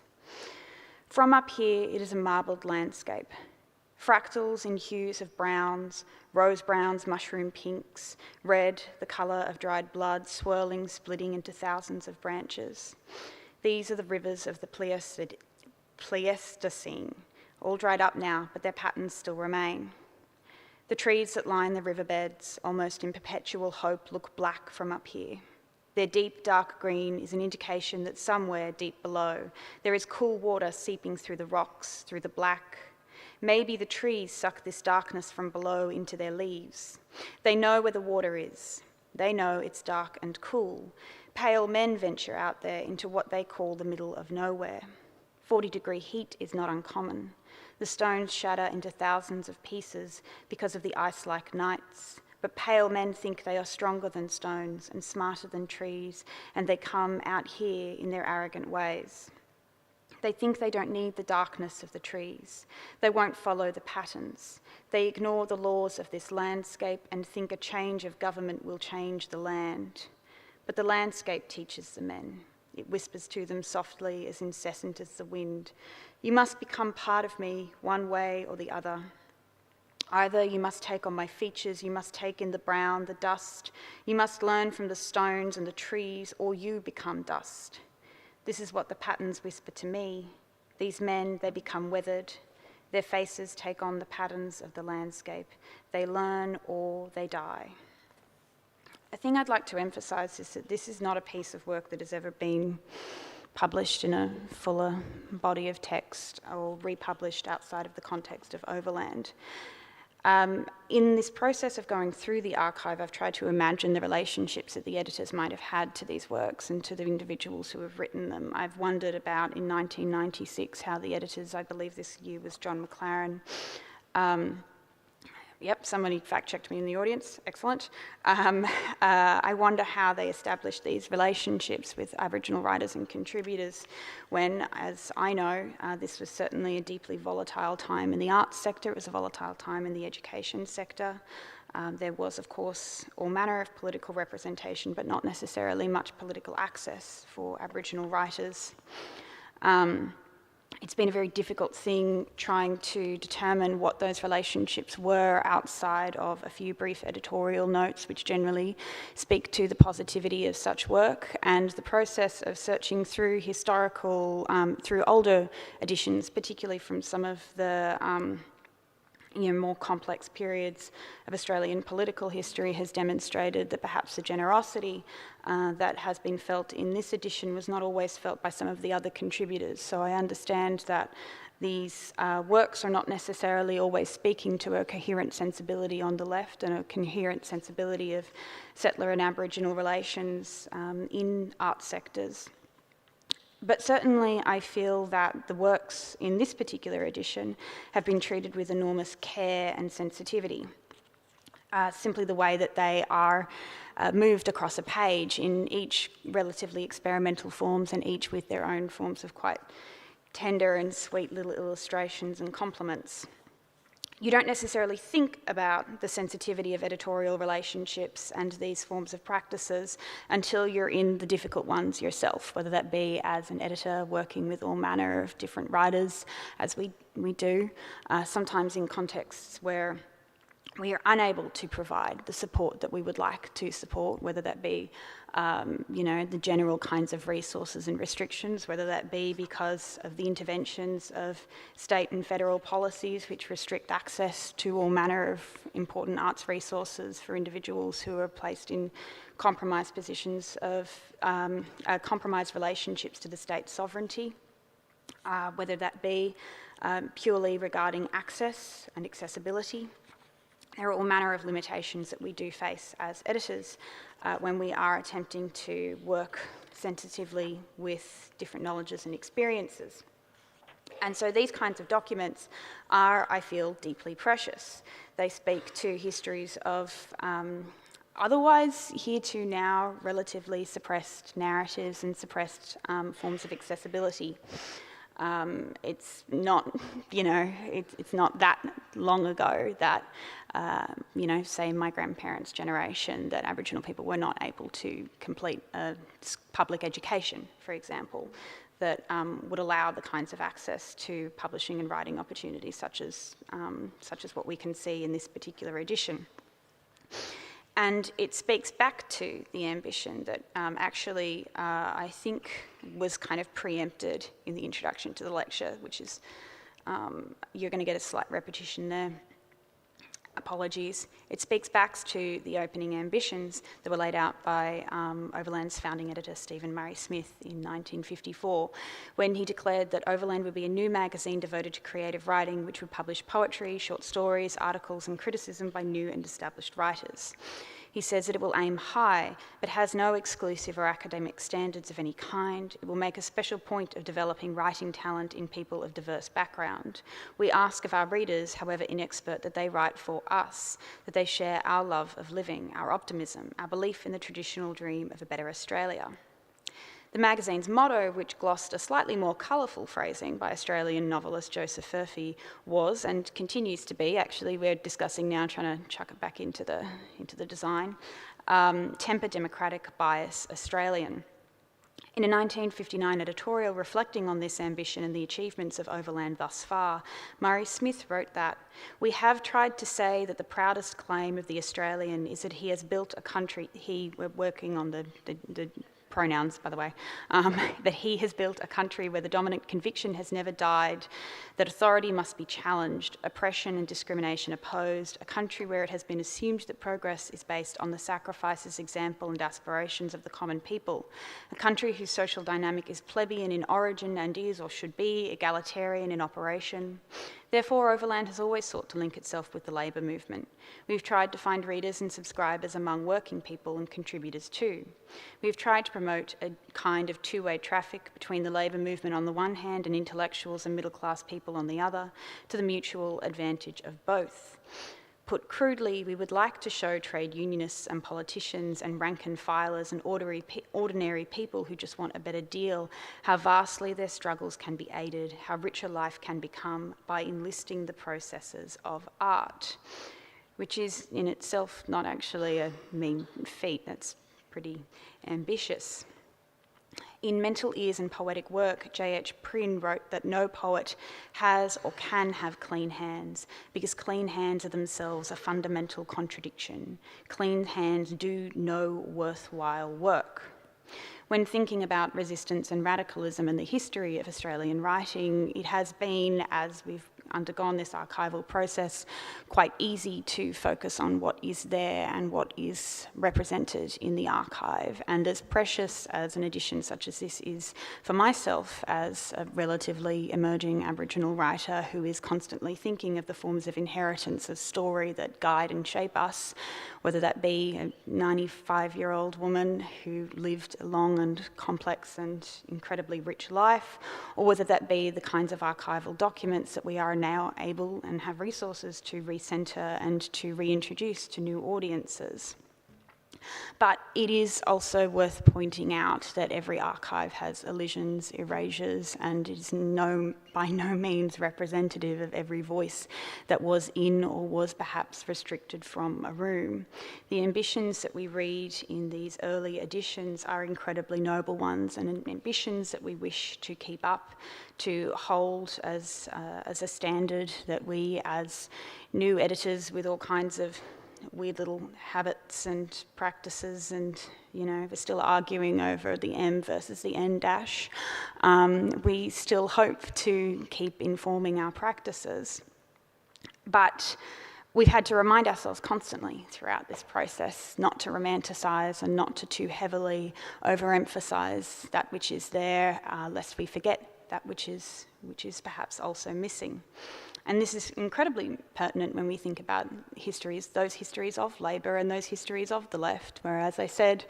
From up here, it is a marbled landscape. Fractals in hues of browns, rose browns, mushroom pinks, red, the colour of dried blood, swirling, splitting into thousands of branches. These are the rivers of the Pleistocene, all dried up now, but their patterns still remain. The trees that line the riverbeds, almost in perpetual hope, look black from up here. Their deep, dark green is an indication that somewhere deep below, there is cool water seeping through the rocks, through the black. Maybe the trees suck this darkness from below into their leaves. They know where the water is. They know it's dark and cool. Pale men venture out there into what they call the middle of nowhere. 40-degree heat is not uncommon. The stones shatter into thousands of pieces because of the ice-like nights. But pale men think they are stronger than stones and smarter than trees, and they come out here in their arrogant ways. They think they don't need the darkness of the trees. They won't follow the patterns. They ignore the laws of this landscape and think a change of government will change the land. But the landscape teaches the men. It whispers to them softly, as incessant as the wind. You must become part of me, one way or the other. Either you must take on my features, you must take in the brown, the dust, you must learn from the stones and the trees, or you become dust. This is what the patterns whisper to me. These men, they become weathered. Their faces take on the patterns of the landscape. They learn or they die. A thing I'd like to emphasise is that this is not a piece of work that has ever been published in a fuller body of text or republished outside of the context of Overland. In this process of going through the archive, I've tried to imagine the relationships that the editors might have had to these works and to the individuals who have written them. I've wondered about, in 1996, how the editors, I believe this year was John McLaren, yep, somebody fact-checked me in the audience, excellent. I wonder how they established these relationships with Aboriginal writers and contributors when, as I know, this was certainly a deeply volatile time in the arts sector, it was a volatile time in the education sector. There was, of course, all manner of political representation, but not necessarily much political access for Aboriginal writers. It's been a very difficult thing trying to determine what those relationships were outside of a few brief editorial notes, which generally speak to the positivity of such work, and the process of searching through historical, through older editions, particularly from some of the more complex periods of Australian political history, has demonstrated that perhaps the generosity that has been felt in this edition was not always felt by some of the other contributors. So I understand that these works are not necessarily always speaking to a coherent sensibility on the left and a coherent sensibility of settler and Aboriginal relations in art sectors. But certainly I feel that the works in this particular edition have been treated with enormous care and sensitivity. Simply the way that they are moved across a page, in each relatively experimental forms and each with their own forms of quite tender and sweet little illustrations and compliments. You don't necessarily think about the sensitivity of editorial relationships and these forms of practices until you're in the difficult ones yourself, whether that be as an editor working with all manner of different writers, as we do, sometimes in contexts where we are unable to provide the support that we would like to support, whether that be the general kinds of resources and restrictions, whether that be because of the interventions of state and federal policies which restrict access to all manner of important arts resources for individuals who are placed in compromised positions of compromised relationships to the state's sovereignty, whether that be purely regarding access and accessibility. There are all manner of limitations that we do face as editors when we are attempting to work sensitively with different knowledges and experiences. And so these kinds of documents are, I feel, deeply precious. They speak to histories of otherwise here now relatively suppressed narratives and suppressed forms of accessibility. It's not, it's not that long ago that, say my grandparents' generation, that Aboriginal people were not able to complete a public education, for example, that would allow the kinds of access to publishing and writing opportunities such as what we can see in this particular edition. And it speaks back to the ambition that I think was kind of preempted in the introduction to the lecture, which is, you're going to get a slight repetition there. Apologies. It speaks back to the opening ambitions that were laid out by Overland's founding editor, Stephen Murray Smith, in 1954, when he declared that Overland would be a new magazine devoted to creative writing, which would publish poetry, short stories, articles, and criticism by new and established writers. He says that it will aim high, but has no exclusive or academic standards of any kind. It will make a special point of developing writing talent in people of diverse background. We ask of our readers, however inexpert, that they write for us, that they share our love of living, our optimism, our belief in the traditional dream of a better Australia. The magazine's motto, which glossed a slightly more colourful phrasing by Australian novelist Joseph Furphy, was, and continues to be, actually we're discussing now trying to chuck it back into the design, temper democratic, bias Australian. In a 1959 editorial reflecting on this ambition and the achievements of Overland thus far, Murray Smith wrote that, "We have tried to say that the proudest claim of the Australian is that he has built a country," we're working on the pronouns, by the way, that he has built a country where the dominant conviction has never died, that authority must be challenged, oppression and discrimination opposed, a country where it has been assumed that progress is based on the sacrifices, example and aspirations of the common people, a country whose social dynamic is plebeian in origin and is or should be egalitarian in operation. Therefore, Overland has always sought to link itself with the labour movement. We've tried to find readers and subscribers among working people and contributors too. We've tried to promote a kind of two-way traffic between the labour movement on the one hand and intellectuals and middle-class people on the other, to the mutual advantage of both. Put crudely, we would like to show trade unionists and politicians and rank-and-filers and ordinary people who just want a better deal how vastly their struggles can be aided, how rich a life can become by enlisting the processes of art, which is in itself not actually a mean feat. That's pretty ambitious. In Mental Ears and Poetic Work, J.H. Prynne wrote that no poet has or can have clean hands, because clean hands are themselves a fundamental contradiction. Clean hands do no worthwhile work. When thinking about resistance and radicalism and the history of Australian writing, it has been, as we've undergone this archival process, quite easy to focus on what is there and what is represented in the archive. And as precious as an edition such as this is for myself as a relatively emerging Aboriginal writer who is constantly thinking of the forms of inheritance of story that guide and shape us, whether that be a 95-year-old woman who lived a long and complex and incredibly rich life, or whether that be the kinds of archival documents that we are now able and have resources to recenter and to reintroduce to new audiences. But it is also worth pointing out that every archive has elisions, erasures, and is by no means representative of every voice that was in or was perhaps restricted from a room. The ambitions that we read in these early editions are incredibly noble ones, and ambitions that we wish to keep up, to hold as a standard that we as new editors with all kinds of weird little habits and practices, and we're still arguing over the M versus the N dash. We still hope to keep informing our practices, but we've had to remind ourselves constantly throughout this process not to romanticise and not to too heavily overemphasise that which is there, lest we forget that which is perhaps also missing. And this is incredibly pertinent when we think about those histories of labour and those histories of the left, where, as I said,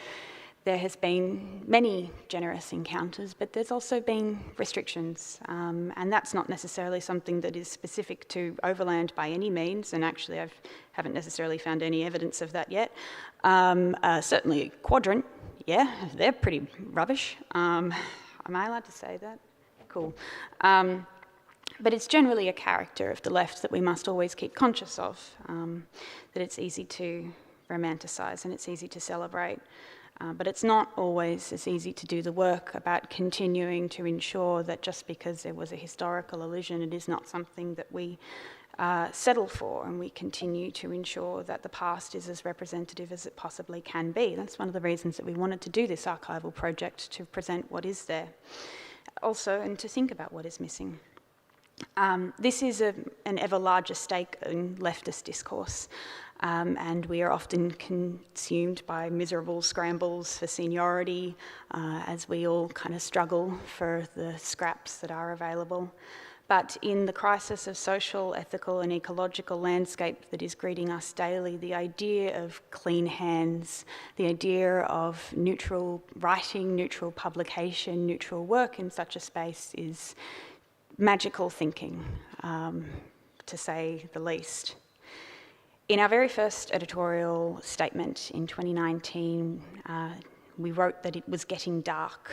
there has been many generous encounters, but there's also been restrictions. And that's not necessarily something that is specific to Overland by any means, and actually I haven't necessarily found any evidence of that yet. Certainly Quadrant, yeah, they're pretty rubbish. Am I allowed to say that? Cool. But it's generally a character of the left that we must always keep conscious of, that it's easy to romanticise and it's easy to celebrate. But it's not always as easy to do the work about continuing to ensure that just because there was a historical elision, it is not something that we settle for, and we continue to ensure that the past is as representative as it possibly can be. That's one of the reasons that we wanted to do this archival project, to present what is there. Also, and to think about what is missing. This is an ever larger stake in leftist discourse, and we are often consumed by miserable scrambles for seniority as we all kind of struggle for the scraps that are available. But in the crisis of social, ethical and ecological landscape that is greeting us daily, the idea of clean hands, the idea of neutral writing, neutral publication, neutral work in such a space is magical thinking, to say the least. In our very first editorial statement in 2019, we wrote that it was getting dark,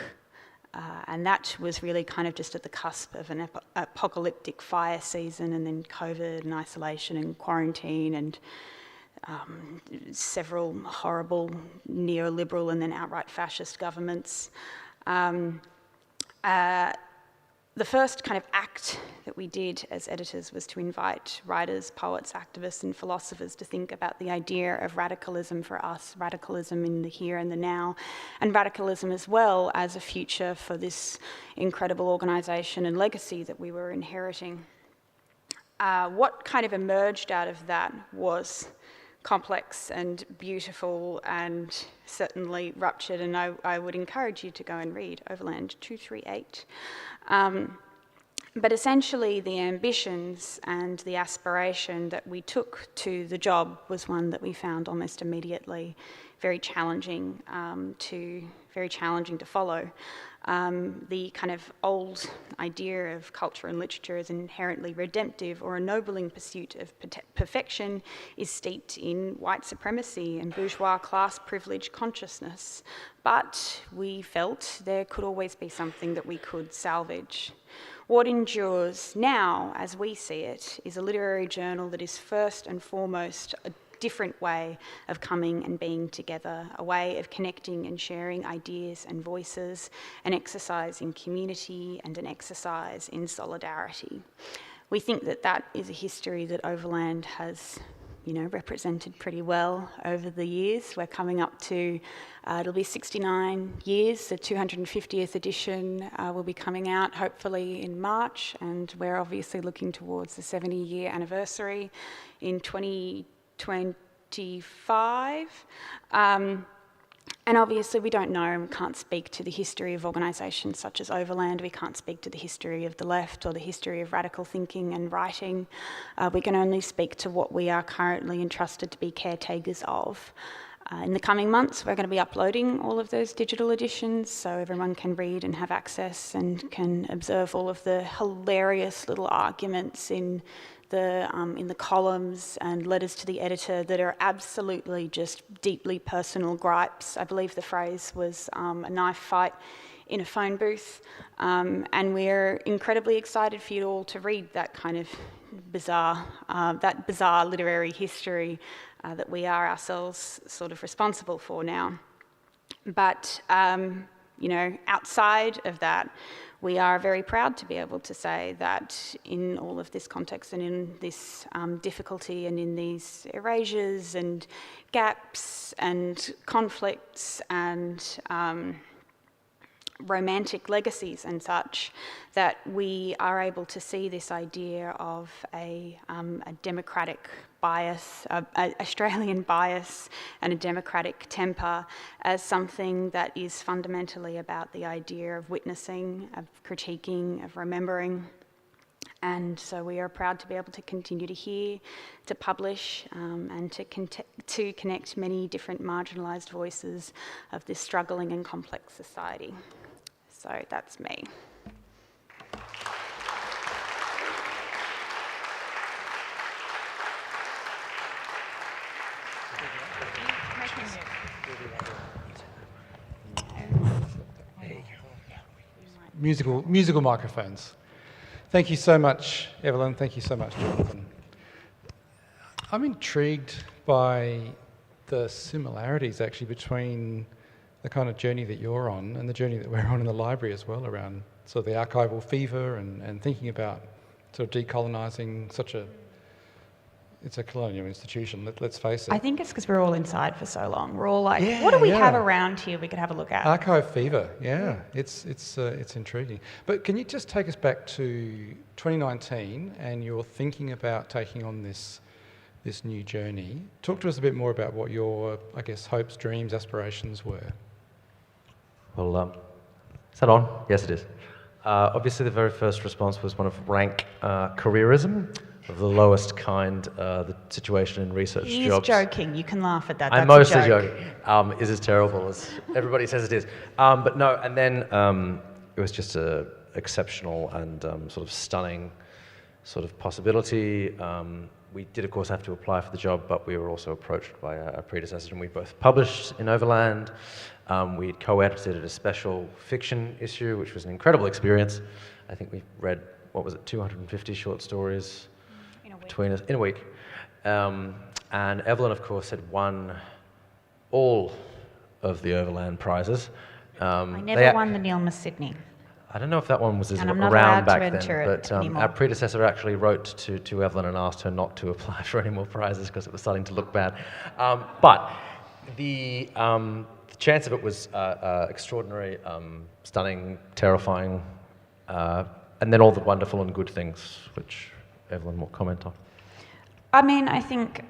and that was really kind of just at the cusp of an apocalyptic fire season, and then COVID and isolation and quarantine and several horrible neoliberal and then outright fascist governments. The first kind of act that we did as editors was to invite writers, poets, activists, and philosophers to think about the idea of radicalism for us, radicalism in the here and the now, and radicalism as well as a future for this incredible organisation and legacy that we were inheriting. What kind of emerged out of that was complex and beautiful and certainly ruptured, and I would encourage you to go and read Overland 238. But essentially the ambitions and the aspiration that we took to the job was one that we found almost immediately very challenging to follow. The kind of old idea of culture and literature as inherently redemptive or ennobling pursuit of perfection is steeped in white supremacy and bourgeois class privilege consciousness. But we felt there could always be something that we could salvage. What endures now, as we see it, is a literary journal that is first and foremost a different way of coming and being together, a way of connecting and sharing ideas and voices, an exercise in community and an exercise in solidarity. We think that that is a history that Overland has, represented pretty well over the years. We're coming up to, it'll be 69 years, the 250th edition will be coming out hopefully in March, and we're obviously looking towards the 70-year anniversary in 2025. And obviously we don't know and we can't speak to the history of organisations such as Overland. We can't speak to the history of the left or the history of radical thinking and writing. We can only speak to what we are currently entrusted to be caretakers of. In the coming months, we're going to be uploading all of those digital editions so everyone can read and have access and can observe all of the hilarious little arguments in the columns and letters to the editor that are absolutely just deeply personal gripes. I believe the phrase was a knife fight in a phone booth. And we're incredibly excited for you all to read that kind of bizarre literary history that we are ourselves sort of responsible for now. But, outside of that, we are very proud to be able to say that in all of this context and in this difficulty and in these erasures and gaps and conflicts and romantic legacies and such, that we are able to see this idea of a democratic bias, Australian bias and a democratic temper as something that is fundamentally about the idea of witnessing, of critiquing, of remembering. And so we are proud to be able to continue to hear, to publish, and to connect many different marginalised voices of this struggling and complex society. So that's me. Musical microphones. Thank you so much, Evelyn. Thank you so much, Jonathan. I'm intrigued by the similarities actually between the kind of journey that you're on and the journey that we're on in the library as well, around sort of the archival fever and thinking about sort of decolonising it's a colonial institution, let's face it. I think it's because we're all inside for so long. We're all like, what do we have around here we could have a look at? Archive fever, it's intriguing. But can you just take us back to 2019 and you're thinking about taking on this new journey? Talk to us a bit more about what your, I guess, hopes, dreams, aspirations were. Well, is that on? Yes, it is. Obviously, the very first response was one of rank careerism, of the lowest kind, the situation in research jobs. He's joking. You can laugh at that. I'm mostly joking. Is as terrible as everybody says it is. But no, and then it was just a exceptional and sort of stunning sort of possibility. We did, of course, have to apply for the job, but we were also approached by our predecessor, and we both published in Overland. We had co-edited a special fiction issue, which was an incredible experience. I think we read, 250 short stories between us in a week. And Evelyn, of course, had won all of the Overland prizes, I never won the Neilma Sydney. I don't know if that one was And I'm not around allowed back to then, enter it but anymore. our predecessor actually wrote to Evelyn and asked her not to apply for any more prizes because it was starting to look bad. But the chance of it was extraordinary, stunning, terrifying, and then all the wonderful and good things, which Evelyn will comment on. I mean, I think,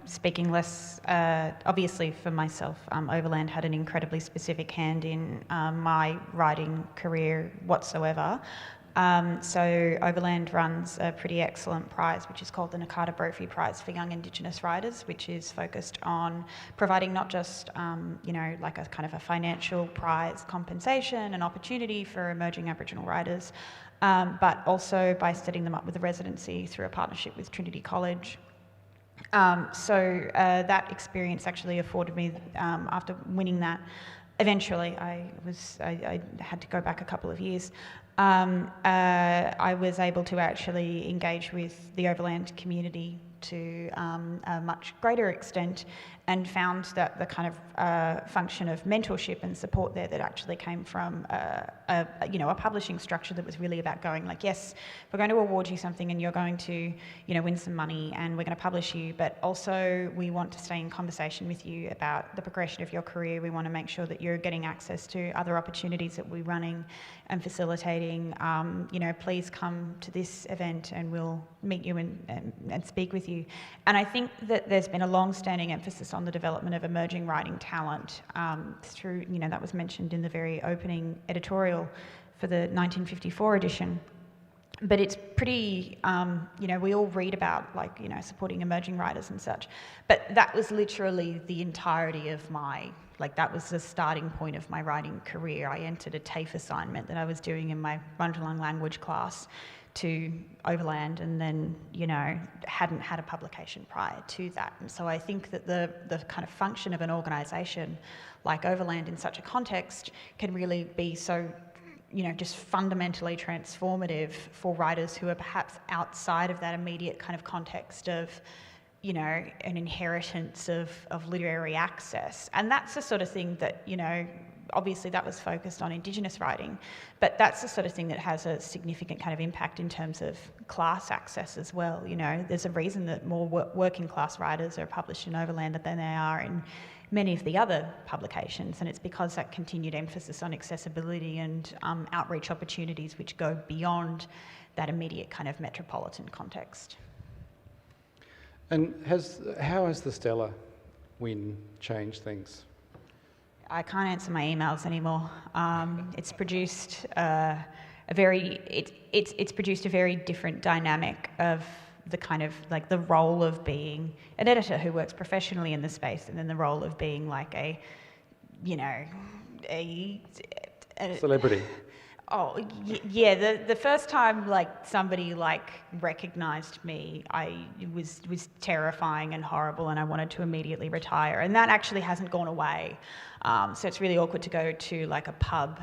speaking less, obviously for myself, Overland had an incredibly specific hand in my writing career whatsoever. So Overland runs a pretty excellent prize, which is called the Nakata Brophy Prize for Young Indigenous Writers, which is focused on providing not just, like a kind of a financial prize compensation and opportunity for emerging Aboriginal writers, but also by setting them up with a residency through a partnership with Trinity College. So that experience actually afforded me, after winning that, eventually I had to go back a couple of years, I was able to actually engage with the Overland community to a much greater extent, and found that the kind of function of mentorship and support there that actually came from a publishing structure that was really about going like, yes, we're going to award you something and you're going to win some money and we're going to publish you, but also we want to stay in conversation with you about the progression of your career. We want to make sure that you're getting access to other opportunities that we're running and facilitating. Please come to this event and we'll meet you and speak with you. And I think that there's been a long-standing emphasis on the development of emerging writing talent through, that was mentioned in the very opening editorial for the 1954 edition. But it's pretty, we all read about supporting emerging writers and such, but that was literally the entirety of that was the starting point of my writing career. I entered a TAFE assignment that I was doing in my Wundjalung language class to Overland, and then, hadn't had a publication prior to that. And so I think that the kind of function of an organisation like Overland in such a context can really be so, just fundamentally transformative for writers who are perhaps outside of that immediate kind of context of, an inheritance of literary access. And that's the sort of thing that, obviously that was focused on Indigenous writing, but that's the sort of thing that has a significant kind of impact in terms of class access as well. There's a reason that more working class writers are published in Overland than they are in many of the other publications, and it's because that continued emphasis on accessibility and outreach opportunities which go beyond that immediate kind of metropolitan context. And how has the Stella win changed things? I can't answer my emails anymore. It's produced it's produced a very different dynamic of the kind of the role of being an editor who works professionally in the space, and then the role of being a Celebrity. Oh, yeah, the first time somebody recognised me, it was terrifying and horrible, and I wanted to immediately retire, and that actually hasn't gone away. So it's really awkward to go to a pub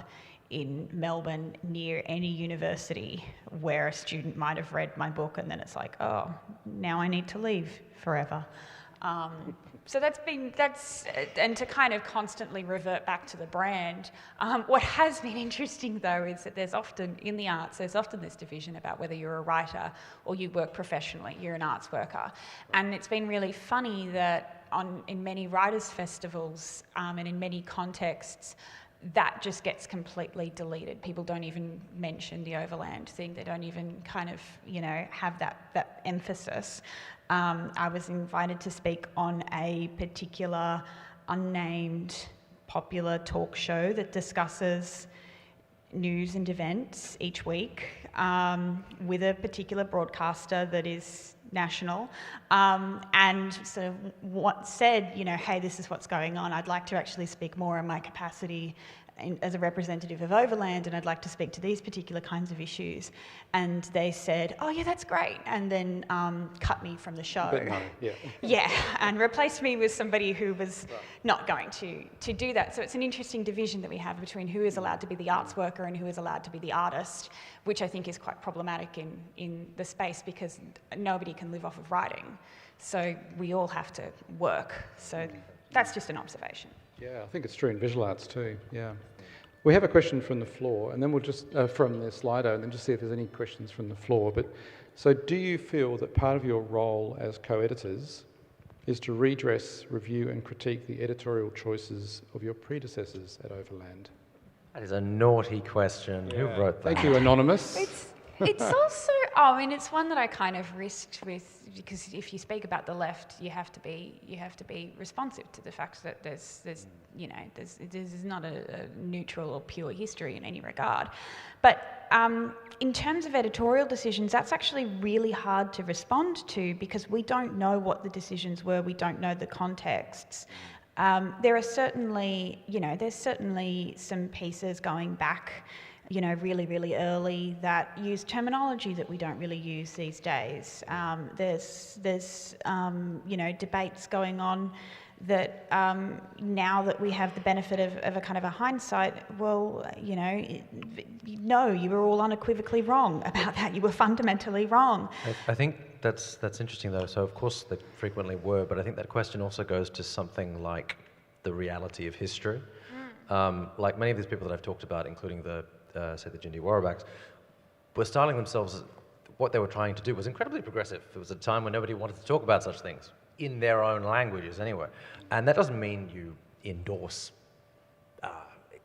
in Melbourne near any university where a student might have read my book, and then it's oh, now I need to leave forever. So and to kind of constantly revert back to the brand. What has been interesting though is that there's often, in the arts, there's often this division about whether you're a writer or you work professionally, you're an arts worker. And it's been really funny that in many writers' festivals and in many contexts, that just gets completely deleted. People don't even mention the Overland thing. They don't even kind of, have that emphasis. I was invited to speak on a particular unnamed popular talk show that discusses news and events each week with a particular broadcaster that is national, and sort of said, hey, this is what's going on. I'd like to actually speak more in my capacity as a representative of Overland, and I'd like to speak to these particular kinds of issues. And they said, oh yeah, that's great, and then cut me from the show. But no, yeah. Yeah, and replaced me with somebody who was not going to do that. So it's an interesting division that we have between who is allowed to be the arts worker and who is allowed to be the artist, which I think is quite problematic in the space, because nobody can live off of writing. So we all have to work. So that's just an observation. Yeah, I think it's true in visual arts too, yeah. We have a question from the floor, and then we'll just, from the Slido, and then just see if there's any questions from the floor. But so do you feel that part of your role as co-editors is to redress, review and critique the editorial choices of your predecessors at Overland? That is a naughty question. Who wrote that? Thank you, Anonymous. It's also, I mean, it's one that I kind of risked with, because if you speak about the left, you have to be responsive to the fact that there's not a neutral or pure history in any regard. But in terms of editorial decisions, that's actually really hard to respond to, because we don't know what the decisions were, we don't know the contexts. There are certainly, there's certainly some pieces going back, really, really early that use terminology that we don't really use these days. There's debates going on that now that we have the benefit of a kind of a hindsight, well, no, you were all unequivocally wrong about that. You were fundamentally wrong. I think that's interesting though. So of course they frequently were, but I think that question also goes to something like the reality of history. Like many of these people that I've talked about, including the Jindi Warabaks, were styling themselves. What they were trying to do was incredibly progressive. It was a time when nobody wanted to talk about such things, in their own languages anyway. And that doesn't mean you endorse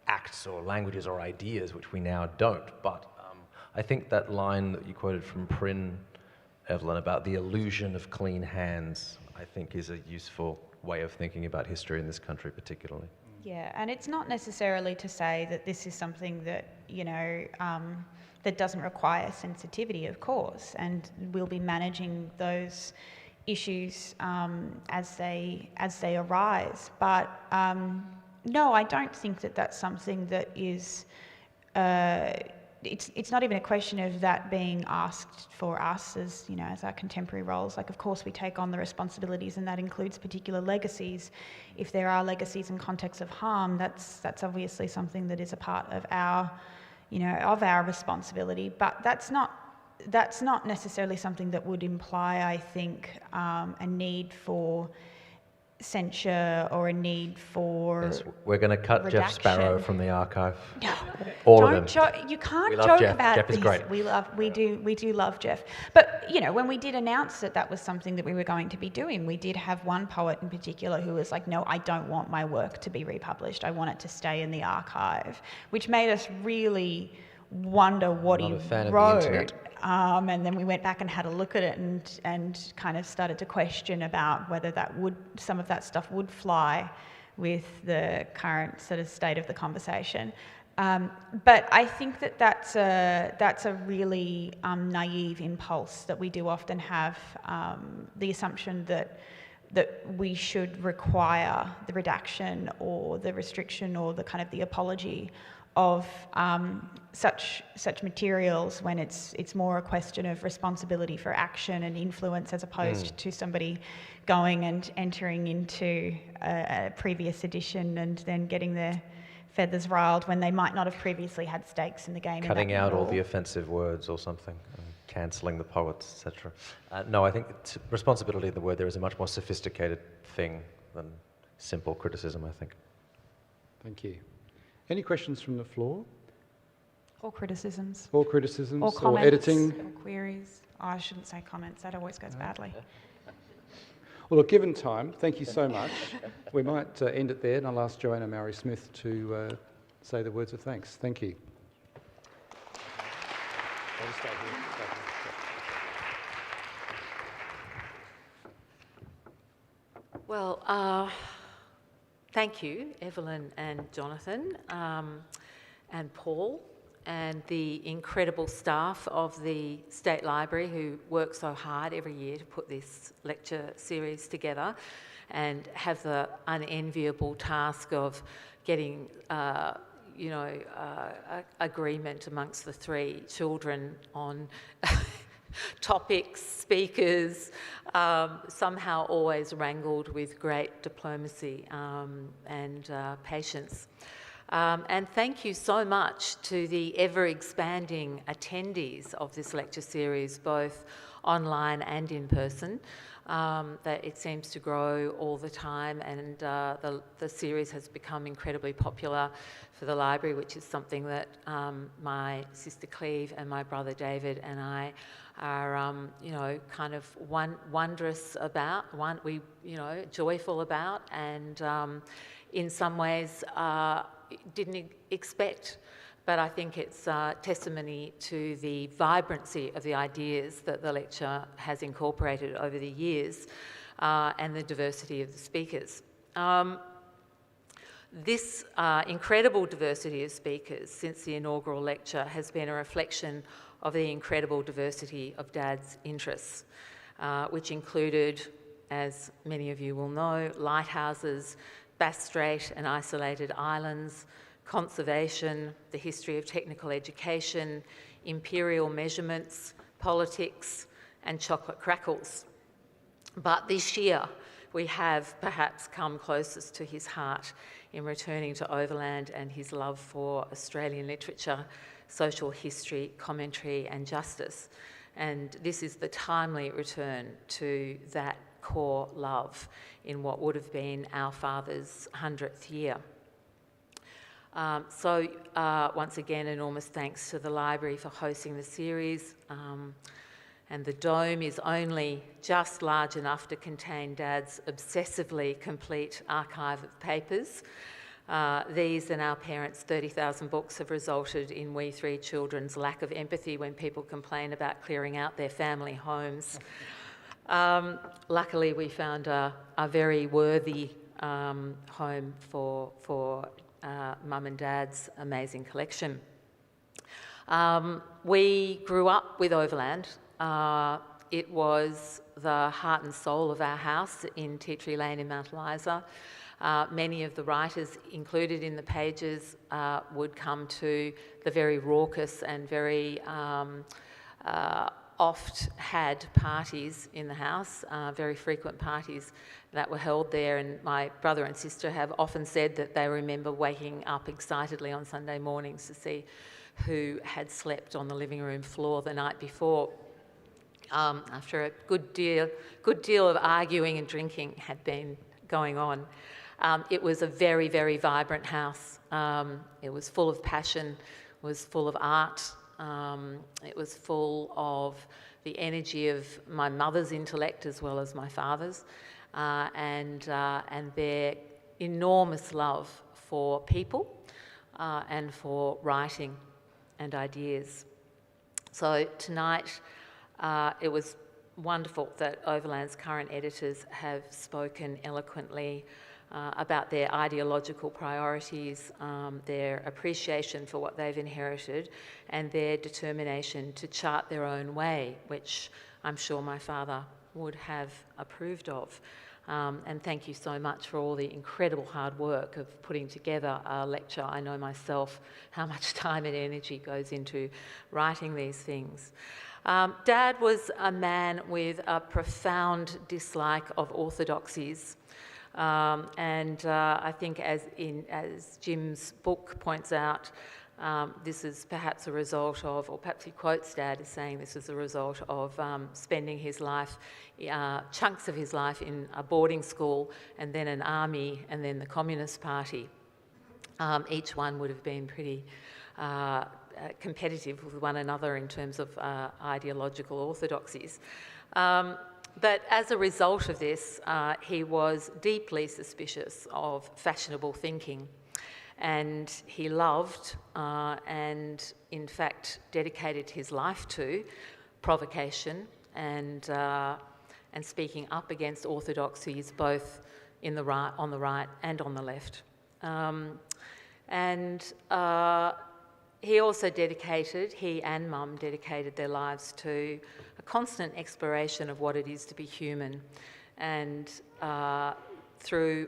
acts or languages or ideas, which we now don't. But I think that line that you quoted from Prynne, Evelyn, about the illusion of clean hands, I think is a useful way of thinking about history in this country particularly. Yeah, and it's not necessarily to say that this is something that, that doesn't require sensitivity, of course, and we'll be managing those issues as they arise. But no, I don't think that that's something that is. It's not even a question of that being asked for us as as our contemporary roles. Like, of course, we take on the responsibilities, and that includes particular legacies. If there are legacies in contexts of harm, that's obviously something that is a part of our, of our responsibility. But that's not necessarily something that would imply, I think, a need for censure or a need for Yes, we're going to cut redaction. Jeff Sparrow from the archive. No, All of them. You can't We love joke Jeff. about Jeff is these. great. We do love Jeff. But when we did announce that was something that we were going to be doing, we did have one poet in particular who was like, "No, I don't want my work to be republished. I want it to stay in the archive," which made us really wonder what he Not a fan wrote. of the internet. And then we went back and had a look at it and kind of started to question about whether some of that stuff would fly with the current sort of state of the conversation. But I think that's a really naive impulse that we do often have, the assumption that we should require the redaction or the restriction or the kind of the apology of such materials when it's more a question of responsibility for action and influence as opposed to somebody going and entering into a previous edition and then getting their feathers riled when they might not have previously had stakes in the game. Cutting out all the offensive words or something, cancelling the poets, etc. No, I think responsibility of the word there is a much more sophisticated thing than simple criticism, I think. Thank you. Any questions from the floor? Or criticisms. Or criticisms? Or comments. Or editing? Or queries. Oh, I shouldn't say comments. That always goes badly. Well, look, given time, thank you so much. We might end it there, and I'll ask Joanna Murray-Smith to say the words of thanks. Thank you. I'll just stay here. Well, thank you, Evelyn and Jonathan, and Paul, and the incredible staff of the State Library who work so hard every year to put this lecture series together and have the unenviable task of getting, agreement amongst the three children on topics, speakers, somehow always wrangled with great diplomacy and patience. And thank you so much to the ever-expanding attendees of this lecture series, both online and in person. That it seems to grow all the time, and the series has become incredibly popular for the library, which is something that my sister Cleve and my brother David and I are, kind of wondrous about, joyful about, and in some ways didn't expect. But I think it's testimony to the vibrancy of the ideas that the lecture has incorporated over the years and the diversity of the speakers. This incredible diversity of speakers since the inaugural lecture has been a reflection of the incredible diversity of Dad's interests, which included, as many of you will know, lighthouses, Bass Strait and isolated islands, conservation, the history of technical education, imperial measurements, politics, and chocolate crackles. But this year, we have perhaps come closest to his heart in returning to Overland and his love for Australian literature, social history, commentary, and justice. And this is the timely return to that core love in what would have been our father's 100th year. Once again, enormous thanks to the library for hosting the series. And the dome is only just large enough to contain Dad's obsessively complete archive of papers. These and our parents' 30,000 books have resulted in we three children's lack of empathy when people complain about clearing out their family homes. Luckily, we found a very worthy home for Mum and Dad's amazing collection. We grew up with Overland. It was the heart and soul of our house in Tea Tree Lane in Mount Eliza. Many of the writers included in the pages would come to the very raucous and very oft had parties in the house, very frequent parties that were held there, and my brother and sister have often said that they remember waking up excitedly on Sunday mornings to see who had slept on the living room floor the night before, after a good deal of arguing and drinking had been going on. It was a very, very vibrant house. It was full of passion, was full of art. It was full of the energy of my mother's intellect as well as my father's, and their enormous love for people and for writing and ideas. So tonight, it was wonderful that Overland's current editors have spoken eloquently about their ideological priorities, their appreciation for what they've inherited, and their determination to chart their own way, which I'm sure my father would have approved of. And thank you so much for all the incredible hard work of putting together a lecture. I know myself how much time and energy goes into writing these things. Dad was a man with a profound dislike of orthodoxies. I think as Jim's book points out, this is perhaps a result of, or perhaps he quotes Dad as saying this is a result of spending his life, chunks of his life in a boarding school and then an army and then the Communist Party. Each one would have been pretty competitive with one another in terms of ideological orthodoxies. But as a result of this, he was deeply suspicious of fashionable thinking, and he loved and in fact dedicated his life to provocation and speaking up against orthodoxies both on the right and on the left. He also he and Mum dedicated their lives to a constant exploration of what it is to be human, and through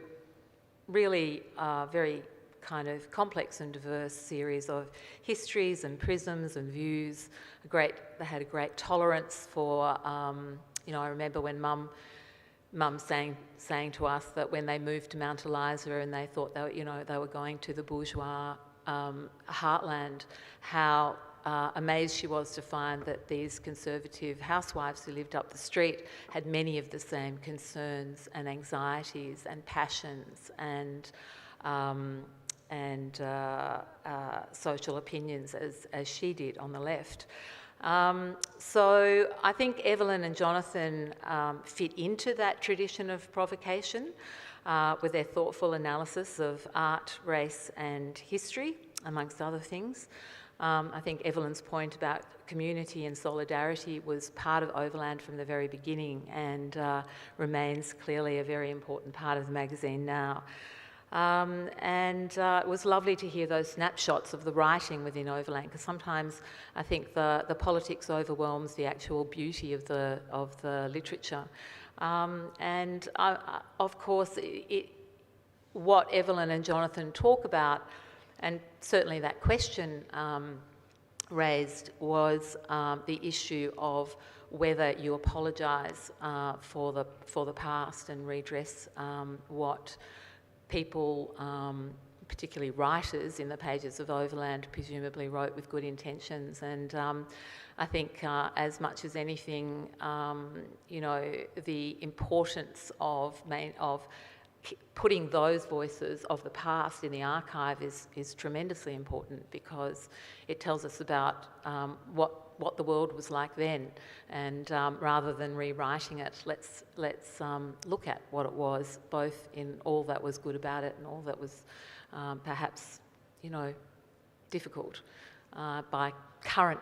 really very kind of complex and diverse series of histories and prisms and views. They had a great tolerance for, I remember when Mum saying to us that when they moved to Mount Eliza and they thought they were going to the bourgeois heartland, how amazed she was to find that these conservative housewives who lived up the street had many of the same concerns and anxieties and passions and social opinions as she did on the left. So I think Evelyn and Jonathan fit into that tradition of provocation with their thoughtful analysis of art, race and history, amongst other things. I think Evelyn's point about community and solidarity was part of Overland from the very beginning and remains clearly a very important part of the magazine now. It was lovely to hear those snapshots of the writing within Overland, because sometimes I think the politics overwhelms the actual beauty of the literature. Of course, what Evelyn and Jonathan talk about, and certainly that question raised, was the issue of whether you apologise for the past and redress what people, particularly writers in the pages of Overland, presumably wrote with good intentions. And I think as much as anything, you know, the importance of putting those voices of the past in the archive is tremendously important, because it tells us about what the world was like then, and rather than rewriting it, let's look at what it was, both in all that was good about it and all that was perhaps, you know, difficult by current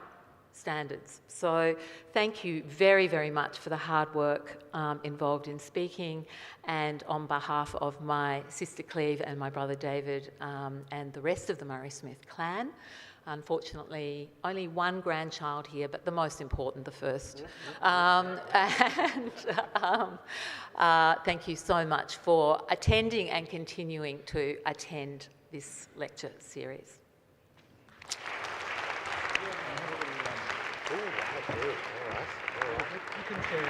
standards. So thank you very, very much for the hard work involved in speaking, and on behalf of my sister Cleve and my brother David and the rest of the Murray Smith clan. Unfortunately, only one grandchild here, but the most important, the first. Thank you so much for attending and continuing to attend this lecture series. All right. You can switch.